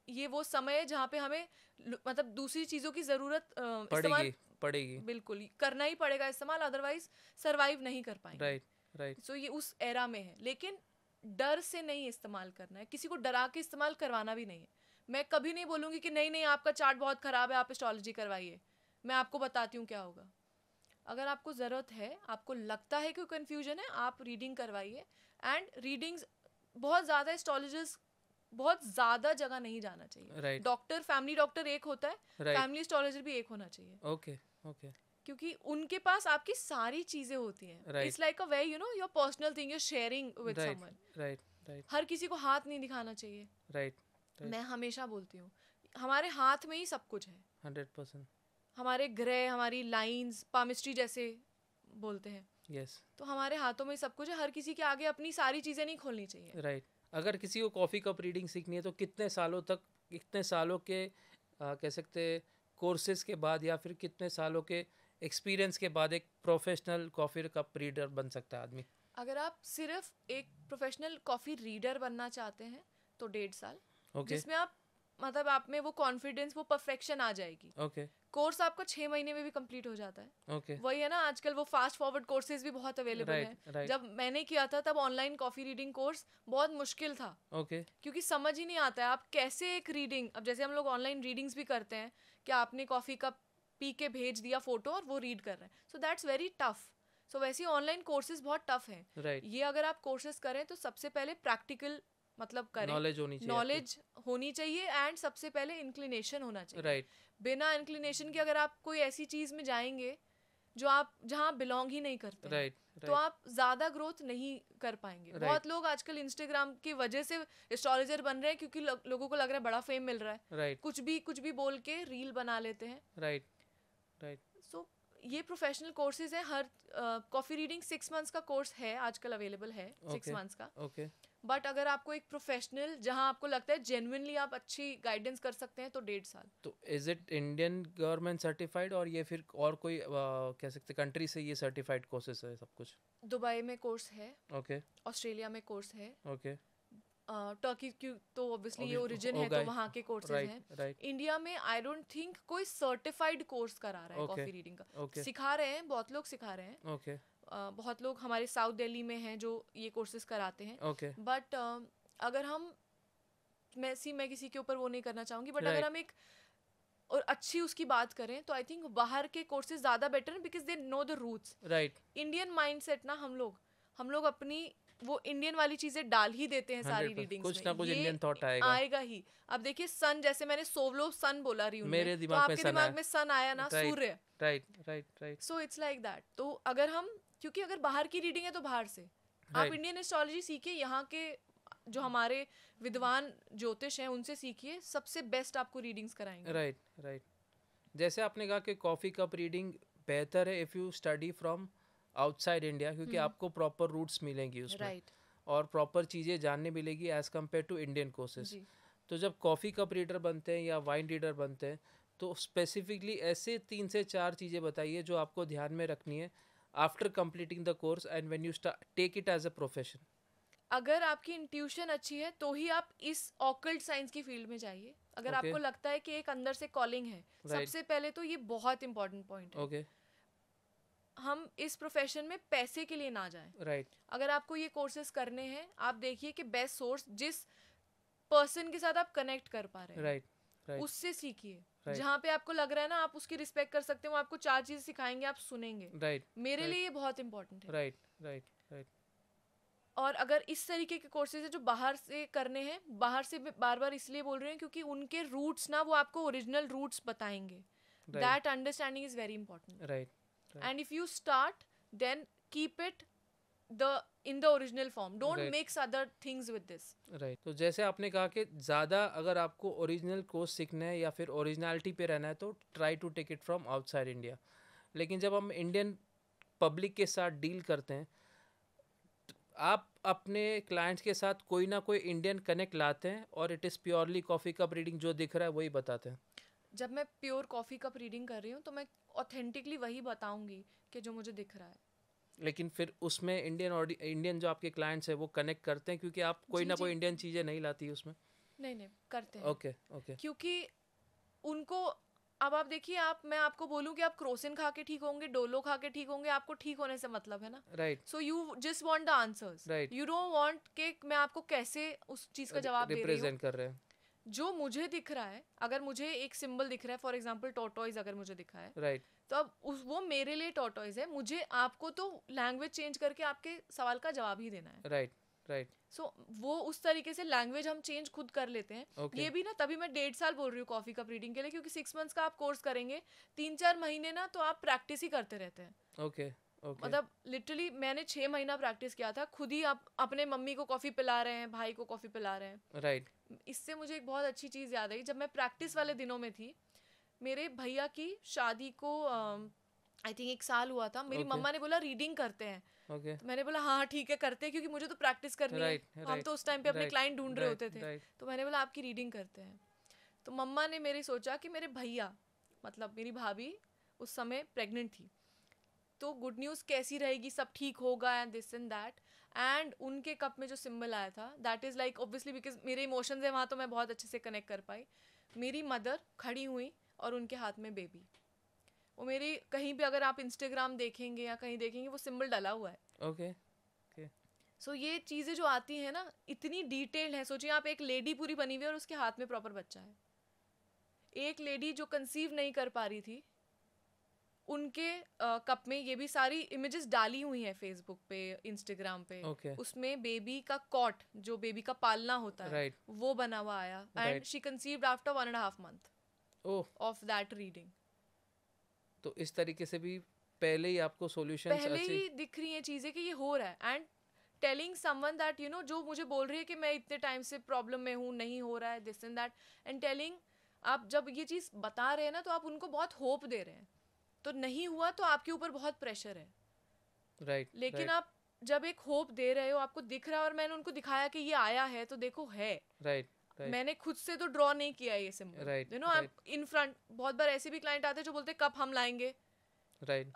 B: ये वो समय है जहाँ पे हमें मतलब दूसरी चीज़ों की ज़रूरत
A: पड़ेगी.
B: बिल्कुल करना ही पड़ेगा इस्तेमाल, अदरवाइज सरवाइव नहीं कर पाएंगे.
A: राइट.
B: सो ये उस एरा में है, लेकिन डर से नहीं इस्तेमाल करना है. किसी को डरा के इस्तेमाल करवाना भी नहीं है. मैं कभी नहीं बोलूँगी कि नहीं आपका चार्ट बहुत ख़राब है, आप एस्ट्रोलॉजी करवाइए. मैं आपको बताती हूँ क्या होगा. अगर आपको ज़रूरत है, आपको लगता है कि कन्फ्यूजन है, आप रीडिंग करवाइए. एंड रीडिंग्स बहुत ज़्यादा, एस्ट्रोलॉजर्स बहुत ज़्यादा जगह नहीं जाना चाहिए. डॉक्टर, फैमिली डॉक्टर एक होता है, फैमिली एस्ट्रोलॉजर भी एक होना चाहिए.
A: ओके.
B: क्योंकि उनके पास आपकी सारी चीज़ें होती हैं. It's like a way your personal thing, your sharing with someone.
A: Right.
B: हर किसी को हाथ नहीं दिखाना चाहिए.
A: राइट.
B: मैं हमेशा बोलती हूँ, हमारे हाथ में ही सब कुछ है.
A: 100%.
B: हमारे ग्रह, हमारी लाइंस, पामिस्ट्री जैसे बोलते हैं.
A: यस.
B: तो हमारे हाथों में सब कुछ है. हर किसी के आगे अपनी सारी चीज़ें नहीं खोलनी चाहिए.
A: राइट. अगर किसी को कॉफ़ी कप रीडिंग सीखनी है तो कितने सालों के कह सकते हैं कोर्सेज के बाद या फिर कितने सालों के एक्सपीरियंस के बाद एक प्रोफेशनल कॉफ़ी कप रीडर बन सकता है आदमी?
B: अगर आप सिर्फ एक प्रोफेशनल कॉफ़ी रीडर बनना चाहते हैं तो 1.5 साल, जिसमें आप मतलब आप में वो कॉन्फिडेंस, वो परफेक्शन आ जाएगी। कोर्स आपका 6 महीने में भी कंप्लीट हो जाता है। वही है ना, आजकल वो फास्ट फॉरवर्ड कोर्सेज भी बहुत अवेलेबल हैं। जब मैंने किया था तब ऑनलाइन कॉफी रीडिंग कोर्स बहुत मुश्किल था, क्योंकि समझ ही नहीं आता है आप कैसे एक रीडिंग, अब जैसे हम लोग ऑनलाइन रीडिंग्स भी करते हैं कि आपने कॉफी कप पी के भेज दिया फोटो और वो रीड कर रहे हैं, सो दैट्स वेरी टफ। सो वैसे ऑनलाइन कोर्सेज बहुत टफ हैं। ये अगर आप कोर्सेज करें तो सबसे पहले प्रैक्टिकल मतलब करें, नॉलेज होनी चाहिए एंड सबसे पहले इंक्लिनेशन होना चाहिए। बिना इंक्लिनेशन के अगर आप कोई ऐसी चीज में जाएंगे जो आप जहाँ बिलोंग ही नहीं करते तो आप ज्यादा ग्रोथ नहीं कर पाएंगे। बहुत लोग आजकल इंस्टाग्राम की वजह से एस्ट्रोलॉजर बन रहे हैं क्योंकि लोगों को लग रहा है बड़ा फेम मिल रहा है, कुछ भी बोल के रील बना लेते हैं। सो ये प्रोफेशनल कोर्सेज हैं। हर कॉफी रीडिंग 6 मंथ्स का कोर्स है आजकल अवेलेबल है, 6 मंथ्स का। बट अगर आपको एक प्रोफेशनल जहां आपको लगता है जेन्युइनली आप अच्छी गाइडेंस कर सकते हैं तो 1.5 साल।
A: तो is it Indian government certified और ये फिर और कोई कह सकते कंट्री से ये सर्टिफाइड कोर्सेज है सब कुछ?
B: दुबई में कोर्स है, ऑस्ट्रेलिया में कोर्स है, टर्की की तो ऑब्वियसली ये ओरिजिन है तो वहाँ के कोर्सेज हैं। इंडिया में आई डोंट थिंक कोई सर्टिफाइड कोर्स करा रहा है कॉफी रीडिंग का। सिखा रहे हैं, बहुत लोग सिखा रहे हैं। बहुत लोग हमारे साउथ दिल्ली में हैं जो ये कोर्सेज कराते हैं। बट अगर हम मैं किसी के ऊपर वो नहीं करना चाहूँगी, बट अगर हम एक और अच्छी उसकी बात करें तो आई थिंक बाहर के कोर्सेज ज़्यादा बेटर हैं because they know the roots. Indian mindset ना हम लोग अपनी वो इंडियन वाली चीजें डाल ही देते हैं सारी रीडिंग्स में, कुछ ना कुछ इंडियन थॉट आएगा ही। अब देखिए सन, जैसे मैंने सोवलो सन बोला रही हूँ, मेरे दिमाग तो आपके दिमाग में सन आया ना, सूर्य। Right. So it's like that. तो अगर हम, क्योंकि अगर बाहर की रीडिंग है तो बाहर से आप इंडियन एस्ट्रोलॉजी सीखिए, यहाँ के जो हमारे विद्वान ज्योतिष हैं उनसे सीखिए, सबसे बेस्ट आपको रीडिंग्स कराएंगे। राइट।
A: जैसे आपने कहा कि कॉफी कप रीडिंग बेहतर है if you study from outside India, क्योंकि आपको प्रॉपर रूट्स मिलेंगी उसमें और प्रॉपर चीज़ें जानने मिलेगी as compare to Indian courses. तो जब कॉफ़ी कप रीडर बनते हैं या वाइन रीडर बनते हैं तो स्पेसिफिकली ऐसे 3 से 4 चीज़ें बताइए जो आपको ध्यान में रखनी है after completing the course and when you take it as a profession.
B: अगर आपकी इंट्यूशन अच्छी है तो ही आप इस ऑकल्ट साइंस की फील्ड में जाइए। अगर आपको लगता है कि एक अंदर से कॉलिंग है, सबसे पहले तो ये बहुत इंपॉर्टेंट पॉइंट है। हम इस प्रोफेशन में पैसे के लिए ना जाएं। अगर आपको ये कोर्सेज करने हैं, आप देखिए कि बेस्ट सोर्स जिस पर्सन के साथ आप कनेक्ट कर पा रहे हैं उससे सीखिए। जहाँ पे आपको लग रहा है ना आप उसकी रिस्पेक्ट कर सकते हो, आपको 4 चीजें सिखाएंगे, आप सुनेंगे। मेरे लिए ये बहुत इंपॉर्टेंट है। राइट। और अगर इस तरीके के कोर्सेज है जो बाहर से करने हैं, बाहर से बार बार इसलिए बोल रहे हैं क्योंकि उनके रूट्स ना वो आपको ओरिजिनल रूट्स बताएंगे। That understanding is very important. And if you start, then keep it in the original form. Don't mix other things with this.
A: तो जैसे आपने कहा कि ज़्यादा अगर आपको ओरिजिनल कोर्स सीखना है या फिर ओरिजिनलिटी पे रहना है तो try to take it from outside India. लेकिन जब हम इंडियन पब्लिक के साथ डील करते हैं, आप अपने क्लाइंट्स के साथ कोई ना कोई इंडियन कनेक्ट लाते हैं और it is purely coffee cup reading जो दिख रहा है वही बताते हैं।
B: जब मैं प्योर कॉफ़ी कप रीडिंग कर रही हूँ तो मैं ऑथेंटिकली वही बताऊंगी कि जो मुझे दिख रहा है।
A: लेकिन फिर उसमें इंडियन जो आपके क्लाइंट्स हैं वो कनेक्ट करते हैं क्योंकि आप कोई ना कोई इंडियन चीज़ें नहीं लाती उसमें?
B: नहीं करते हैं। ओके क्योंकि उनको, अब आप देखिए, मैं आपको बोलूँ कि आप क्रोसिन खा के ठीक होंगे, डोलो खा के ठीक होंगे, आपको ठीक होने से मतलब है ना। So you just want the answers, you don't want कि मैं आपको कैसे उस चीज़ का जवाब दे रही हूँ।
A: रिप्रेजेंट कर रहे हैं
B: जो मुझे दिख रहा है। अगर मुझे एक सिंबल दिख रहा है, फॉर एग्जांपल टॉर्टोइज अगर मुझे दिखा है, तो अब वो मेरे लिए टॉर्टोइज है, मुझे आपको तो लैंग्वेज चेंज करके आपके सवाल का जवाब ही देना है। राइट। सो वो उस तरीके से लैंग्वेज हम चेंज खुद कर लेते हैं। ये भी ना, तभी मैं 1.5 साल बोल रही हूँ कॉफी कप रीडिंग के लिए, क्योंकि 6 मंथ्स का आप कोर्स करेंगे, 3-4 महीने ना तो आप प्रैक्टिस ही करते रहते हैं। मतलब लिटरली मैंने 6 महीना प्रैक्टिस किया था खुद ही। आप अपने मम्मी को कॉफी पिला रहे हैं, भाई को कॉफी पिला रहे हैं। इससे मुझे एक बहुत अच्छी चीज़ याद आई। जब मैं प्रैक्टिस वाले दिनों में थी, मेरे भैया की शादी को आई थिंक 1 साल हुआ था, मेरी मम्मा ने बोला रीडिंग करते हैं। तो मैंने बोला हाँ ठीक है करते हैं, क्योंकि मुझे तो प्रैक्टिस करनी है, हम तो उस टाइम पे अपने क्लाइंट ढूंढ रहे होते थे। तो मैंने बोला आपकी रीडिंग करते हैं। तो मम्मा ने मेरी सोचा कि मेरे भैया, मतलब मेरी भाभी उस समय प्रेग्नेंट थी, तो गुड न्यूज़ कैसी रहेगी, सब ठीक होगा and this and that. And उनके कप में जो सिंबल आया था, that is like obviously because मेरे इमोशंस है वहाँ, तो मैं बहुत अच्छे से कनेक्ट कर पाई। मेरी मदर खड़ी हुई और उनके हाथ में बेबी। वो मेरी कहीं भी अगर आप इंस्टाग्राम देखेंगे या कहीं देखेंगे वो सिंबल डला हुआ है।
A: ओके
B: सो ये चीज़ें जो आती हैं ना इतनी डिटेल्ड है। सोचिए आप एक लेडी पूरी बनी हुई है और उसके हाथ में प्रॉपर बच्चा है। एक लेडी जो कंसीव नहीं कर पा रही थी, उनके कप में ये भी सारी इमेजेस डाली हुई हैं फेसबुक पे, इंस्टाग्राम पे। उसमें बेबी का कॉट, जो बेबी का पालना होता है, वो बना हुआ आया। And she conceived after 1.5 month of that reading.
A: तो इस तरीके से भी पहले ही आपको सॉल्यूशंस
B: पहले ही दिख रही हैं चीज़ें कि ये हो रहा है। And telling someone that you know, जो मुझे बोल रही है कि मैं इतने टाइम से प्रॉब्लम में हूँ, नहीं हो रहा है, this and that, and telling, आप जब ये चीज़ बता रहे हैं ना तो आप उनको बहुत होप दे रहे हैं। तो नहीं हुआ तो आपके ऊपर बहुत प्रेशर है, लेकिन आप जब एक होप दे रहे हो, आपको दिख रहा है, और मैंने उनको दिखाया कि ये आया है तो देखो है। मैंने खुद से तो ड्रॉ नहीं किया ये symbol, you know, in front. बहुत बार ऐसे भी क्लाइंट आते हैं जो बोलते हैं कप हम लाएंगे,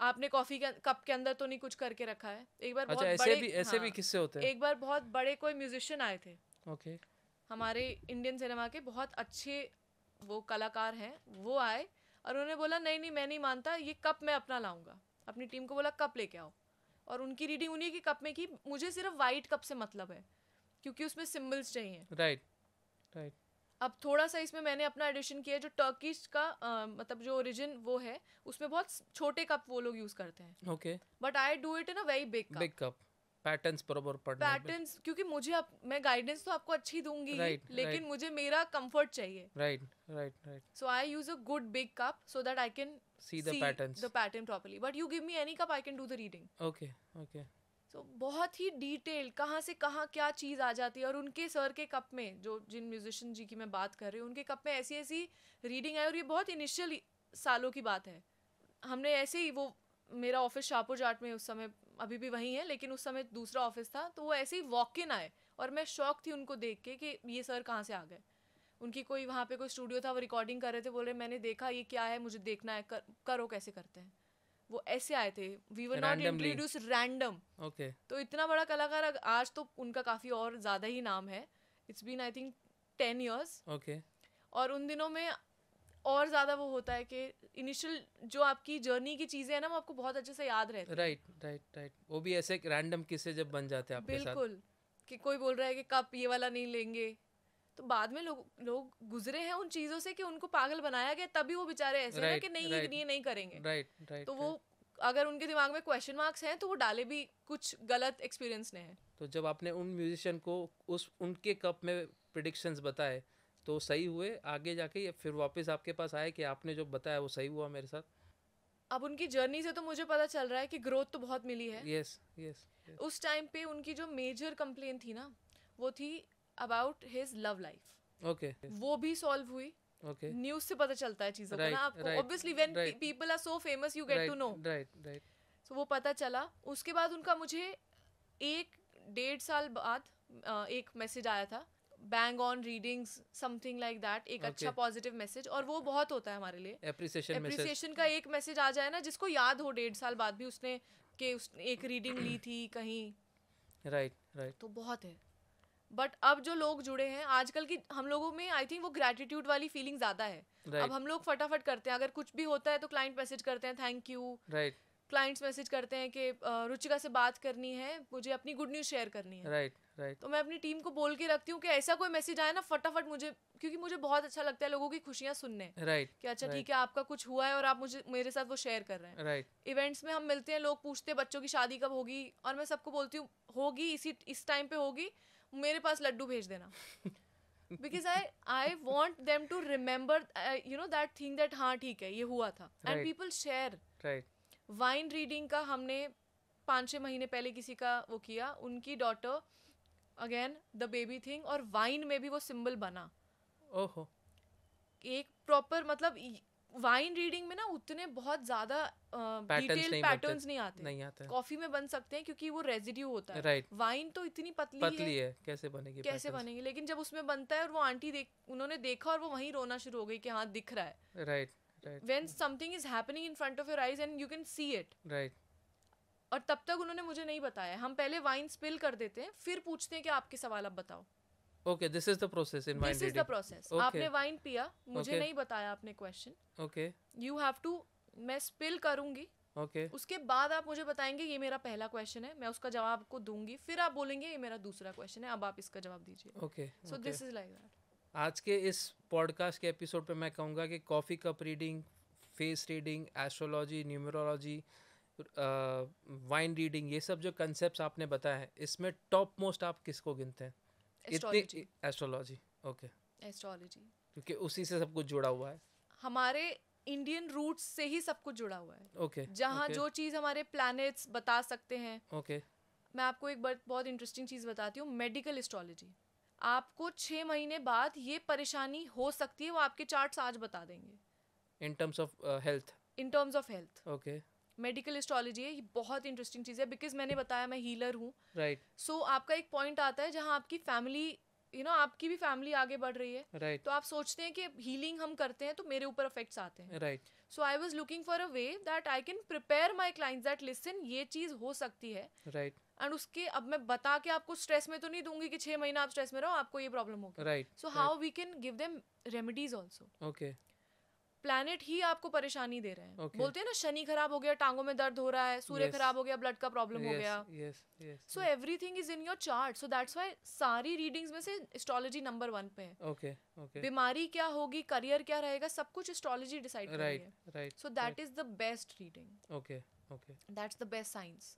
B: आपने कॉफी के कप के अंदर तो नहीं कुछ करके रखा है। एक बार बहुत
A: ऐसे भी किस्से होते हैं।
B: एक बार बहुत बड़े कोई म्यूजिशियन आए थे, हमारे इंडियन सिनेमा के बहुत अच्छे वो कलाकार हैं, वो आए और उन्होंने बोला नहीं मैं नहीं मानता, ये कप मैं अपना लाऊंगा। अपनी टीम को बोला कप लेके आओ, और उनकी रीडिंग उन्हीं की कप में की। मुझे सिर्फ वाइट कप से मतलब है क्योंकि उसमें सिंबल्स चाहिए।
A: राइट
B: अब थोड़ा सा इसमें मैंने अपना एडिशन किया, जो टर्किश का मतलब जो ओरिजिन वो है, उसमें बहुत छोटे कप वो लोग यूज करते हैं। But I do it in a very big cup.
A: Patterns बराबर पढ़ना,
B: पैटर्न्स, क्योंकि मुझे मैं गाइडेंस तो आपको अच्छी दूंगी, लेकिन मुझे मेरा कंफर्ट चाहिए।
A: Right
B: so I use a good big cup so that I can
A: see the
B: pattern properly, but you give me any cup I can do the reading.
A: okay
B: so बहुत ही detail कहाँ से कहाँ क्या चीज़ आ जाती है। और उनके सर के कप में, जो जिन म्यूजिशियन जी की मैं बात कर रही हूँ, उनके कप में ऐसी ऐसी रीडिंग आई। और ये बहुत इनिशियल सालों की बात है। हमने ऐसे ही, वो मेरा ऑफिस शाहपुर जाट में उस समय, अभी भी वहीं है लेकिन उस समय दूसरा ऑफिस था, तो वो ऐसे ही वॉक इन आए और मैं शॉक थी उनको देख के कि ये सर कहाँ से आ गए। उनकी कोई वहाँ पे कोई स्टूडियो था, वो रिकॉर्डिंग कर रहे थे, बोल रहे मैंने देखा ये क्या है, मुझे देखना है, करो कैसे करते हैं। वो ऐसे आए थे, we were not introduce random. तो इतना बड़ा कलाकार, आज तो उनका काफ़ी और ज़्यादा ही नाम है। It's been I think 10 years। और उन दिनों में और ज़्यादा वो होता है कि इनिशियल जो आपकी जर्नी की चीज़ें हैं ना, वो आपको बहुत अच्छे से याद रहती है।
A: राइट वो भी ऐसे रैंडम किस्से जब बन जाते हैं आपके साथ।
B: बिल्कुल, कि कोई बोल रहा है कि कप ये वाला नहीं लेंगे, तो बाद में लोग गुजरे हैं उन चीज़ों से कि उनको पागल बनाया गया, तभी वो बेचारे ऐसे हैं कि नहीं ये नहीं करेंगे। तो वो अगर उनके दिमाग में क्वेश्चन मार्क्स हैं तो वो डाले भी कुछ गलत एक्सपीरियंस ने हैं।
A: तो जब आपने उन म्यूजिशियन को उनके कप में प्रेडिक्शंस बताए तो सही हुए आगे जाके, या फिर वापस आपके पास आए कि आपने जो बताया वो सही हुआ मेरे साथ?
B: अब उनकी जर्नी से तो मुझे पता चल रहा है कि ग्रोथ तो बहुत मिली है।
A: यस
B: उस टाइम पे उनकी जो मेजर कंप्लेन थी ना, वो थी अबाउट हिज लव लाइफ। वो भी सॉल्व हुई। न्यूज़ से पता चलता है चीज़ों का ना आपको, obviously when people are so famous you get to know. So वो पता चला। उसके बाद उनका मुझे 1-1.5 साल बाद एक मैसेज आया था, bang on readings something like that, एक अच्छा पॉजिटिव मैसेज। और वो बहुत होता है हमारे लिए, एप्रिसिएशन का एक मैसेज आ जाए ना, जिसको याद हो 1.5 साल बाद भी उसने कि उसने एक रीडिंग ली थी कहीं।
A: राइट
B: तो बहुत है। बट अब जो लोग जुड़े हैं आजकल की, हम लोगों में आई थिंक वो ग्रेटिट्यूड वाली फीलिंग ज़्यादा है। अब हम लोग फटाफट करते हैं, अगर कुछ भी होता है तो क्लाइंट मैसेज करते हैं थैंक यू। क्लाइंट्स मैसेज करते हैं कि रुचिका से बात करनी है, मुझे अपनी गुड न्यूज़ शेयर करनी है। तो मैं अपनी टीम को बोल के रखती हूँ कि ऐसा कोई मैसेज आए ना फटाफट मुझे, क्योंकि मुझे बहुत अच्छा लगता है लोगों की खुशियाँ सुनने। कि अच्छा ठीक है आपका कुछ हुआ है और आप मुझे मेरे साथ वो शेयर कर रहे हैं। इवेंट्स में हम मिलते हैं, लोग पूछते हैं बच्चों की शादी कब होगी, और मैं सबको बोलती हूँ होगी इस टाइम पे होगी, मेरे पास लड्डू भेज देना। Because I want them to remember you know that thing that हाँ ठीक है ये हुआ था, and people share. Wine reading का हमने 5-6 महीने पहले किसी का वो किया, उनकी daughter again the baby thing, और वाइन में भी वो सिंबल बना।
A: ओहो।
B: एक प्रॉपर मतलब वाइन रीडिंग में ना उतने बहुत ज्यादा डिटेल पैटर्न्स नहीं आते कॉफी में बन सकते हैं क्योंकि वो रेजिड्यू होता है
A: राइट
B: वाइन तो इतनी पतली है
A: कैसे बनेगी
B: लेकिन जब उसमें बनता है और वो आंटी उन्होंने देखा और वो वहीं रोना शुरू हो गई कि हाँ दिख रहा है
A: right
B: when something is happening in front of your eyes and you can see it
A: right
B: और तब तक उन्होंने मुझे नहीं बताया हम पहले वाइन स्पिल कर देते हैं फिर पूछते हैं कि आपके सवाल अब बताओ
A: okay this is the process in wine reading
B: this is the process आपने वाइन पिया मुझे नहीं बताया आपने question
A: okay
B: you have to मैं स्पिल करूंगी
A: ओके
B: उसके बाद आप मुझे बताएंगे ये मेरा पहला क्वेश्चन है मैं उसका जवाब आपको दूंगी फिर आप बोलेंगे ये मेरा दूसरा क्वेश्चन है अब आप इसका जवाब दीजिए
A: okay
B: so this is like that
A: आज के इस पॉडकास्ट के एपिसोड पे मैं कहूँगा कि coffee cup reading face reading astrology numerology wine reading ये सब जो कंसेप्ट्स आपने बताया है इसमें टॉप मोस्ट आप किसको गिनते हैं एस्ट्रोलॉजी ओके
B: एस्ट्रोलॉजी
A: क्योंकि उसी से सब कुछ जुड़ा हुआ है
B: हमारे इंडियन रूट्स से ही सब कुछ जुड़ा हुआ है
A: ओके
B: जहाँ जो चीज़ हमारे प्लैनेट्स बता सकते हैं
A: ओके
B: मैं आपको एक बहुत इंटरेस्टिंग चीज़ बताती हूँ मेडिकल एस्ट्रोलॉजी आपको 6 महीने बाद ये परेशानी हो सकती है वो आपके चार्ट्स आज बता देंगे
A: in terms of health okay
B: medical astrology है ये बहुत इंटरेस्टिंग चीज़ है बिकॉज मैंने बताया मैं हीलर हूँ
A: राइट
B: सो आपका एक पॉइंट आता है जहाँ आपकी फैमिली आपकी भी फैमिली आगे बढ़ रही है
A: राइट
B: तो आप सोचते हैं कि हीलिंग हम करते हैं तो मेरे ऊपर इफेक्ट्स आते हैं
A: right
B: so I was looking for a way that I can prepare my clients that listen ये चीज़ हो सकती है
A: राइट
B: एंड उसके अब मैं बता के आपको स्ट्रेस में तो नहीं दूंगी कि 6 महीना आप स्ट्रेस में रहो आपको ये प्रॉब्लम होगी
A: right
B: so how we can give them remedies also
A: okay
B: planet ही आपको परेशानी दे रहे हैं
A: Okay.
B: बोलते हैं ना शनि खराब हो गया टांगों में दर्द हो रहा है सूर्य
A: Yes.
B: खराब हो गया ब्लड का प्रॉब्लम हो गया
A: yes
B: so everything is in your chart so that's why सारी रीडिंग्स में से एस्ट्रोलॉजी नंबर 1 पे है
A: ओके
B: बीमारी क्या होगी करियर क्या रहेगा सब कुछ एस्ट्रोलॉजी डिसाइड कर रही है
A: right
B: so that is the best reading
A: okay
B: that's the best science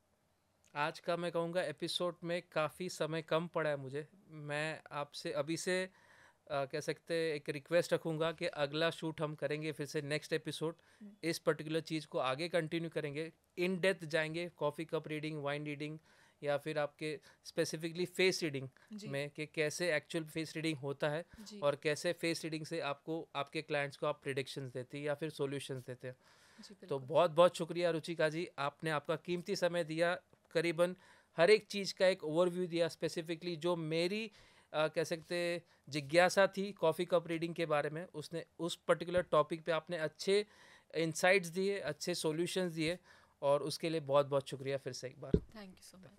A: आज का मैं कहूँगा एपिसोड में काफ़ी समय कम पड़ा है मुझे मैं आपसे अभी से कह सकते एक रिक्वेस्ट रखूँगा कि अगला शूट हम करेंगे फिर से नेक्स्ट एपिसोड इस पर्टिकुलर चीज़ को आगे कंटिन्यू करेंगे इन डेप्थ जाएंगे coffee cup reading wine reading या फिर आपके स्पेसिफिकली फेस रीडिंग में कि कैसे एक्चुअल फेस रीडिंग होता है और कैसे फेस रीडिंग से आपको आपके क्लाइंट्स को आप प्रेडिक्शंस देते हैं या फिर सॉल्यूशंस देते हैं तो बहुत बहुत शुक्रिया रुचिका जी आपने आपका कीमती समय दिया करीबन हर एक चीज़ का एक ओवरव्यू दिया स्पेसिफिकली जो मेरी कह सकते जिज्ञासा थी कॉफ़ी कप रीडिंग के बारे में उसने उस पर्टिकुलर टॉपिक पे आपने अच्छे इंसाइट्स दिए अच्छे सॉल्यूशंस दिए और उसके लिए बहुत बहुत शुक्रिया फिर से एक बार
B: थैंक यू सो मच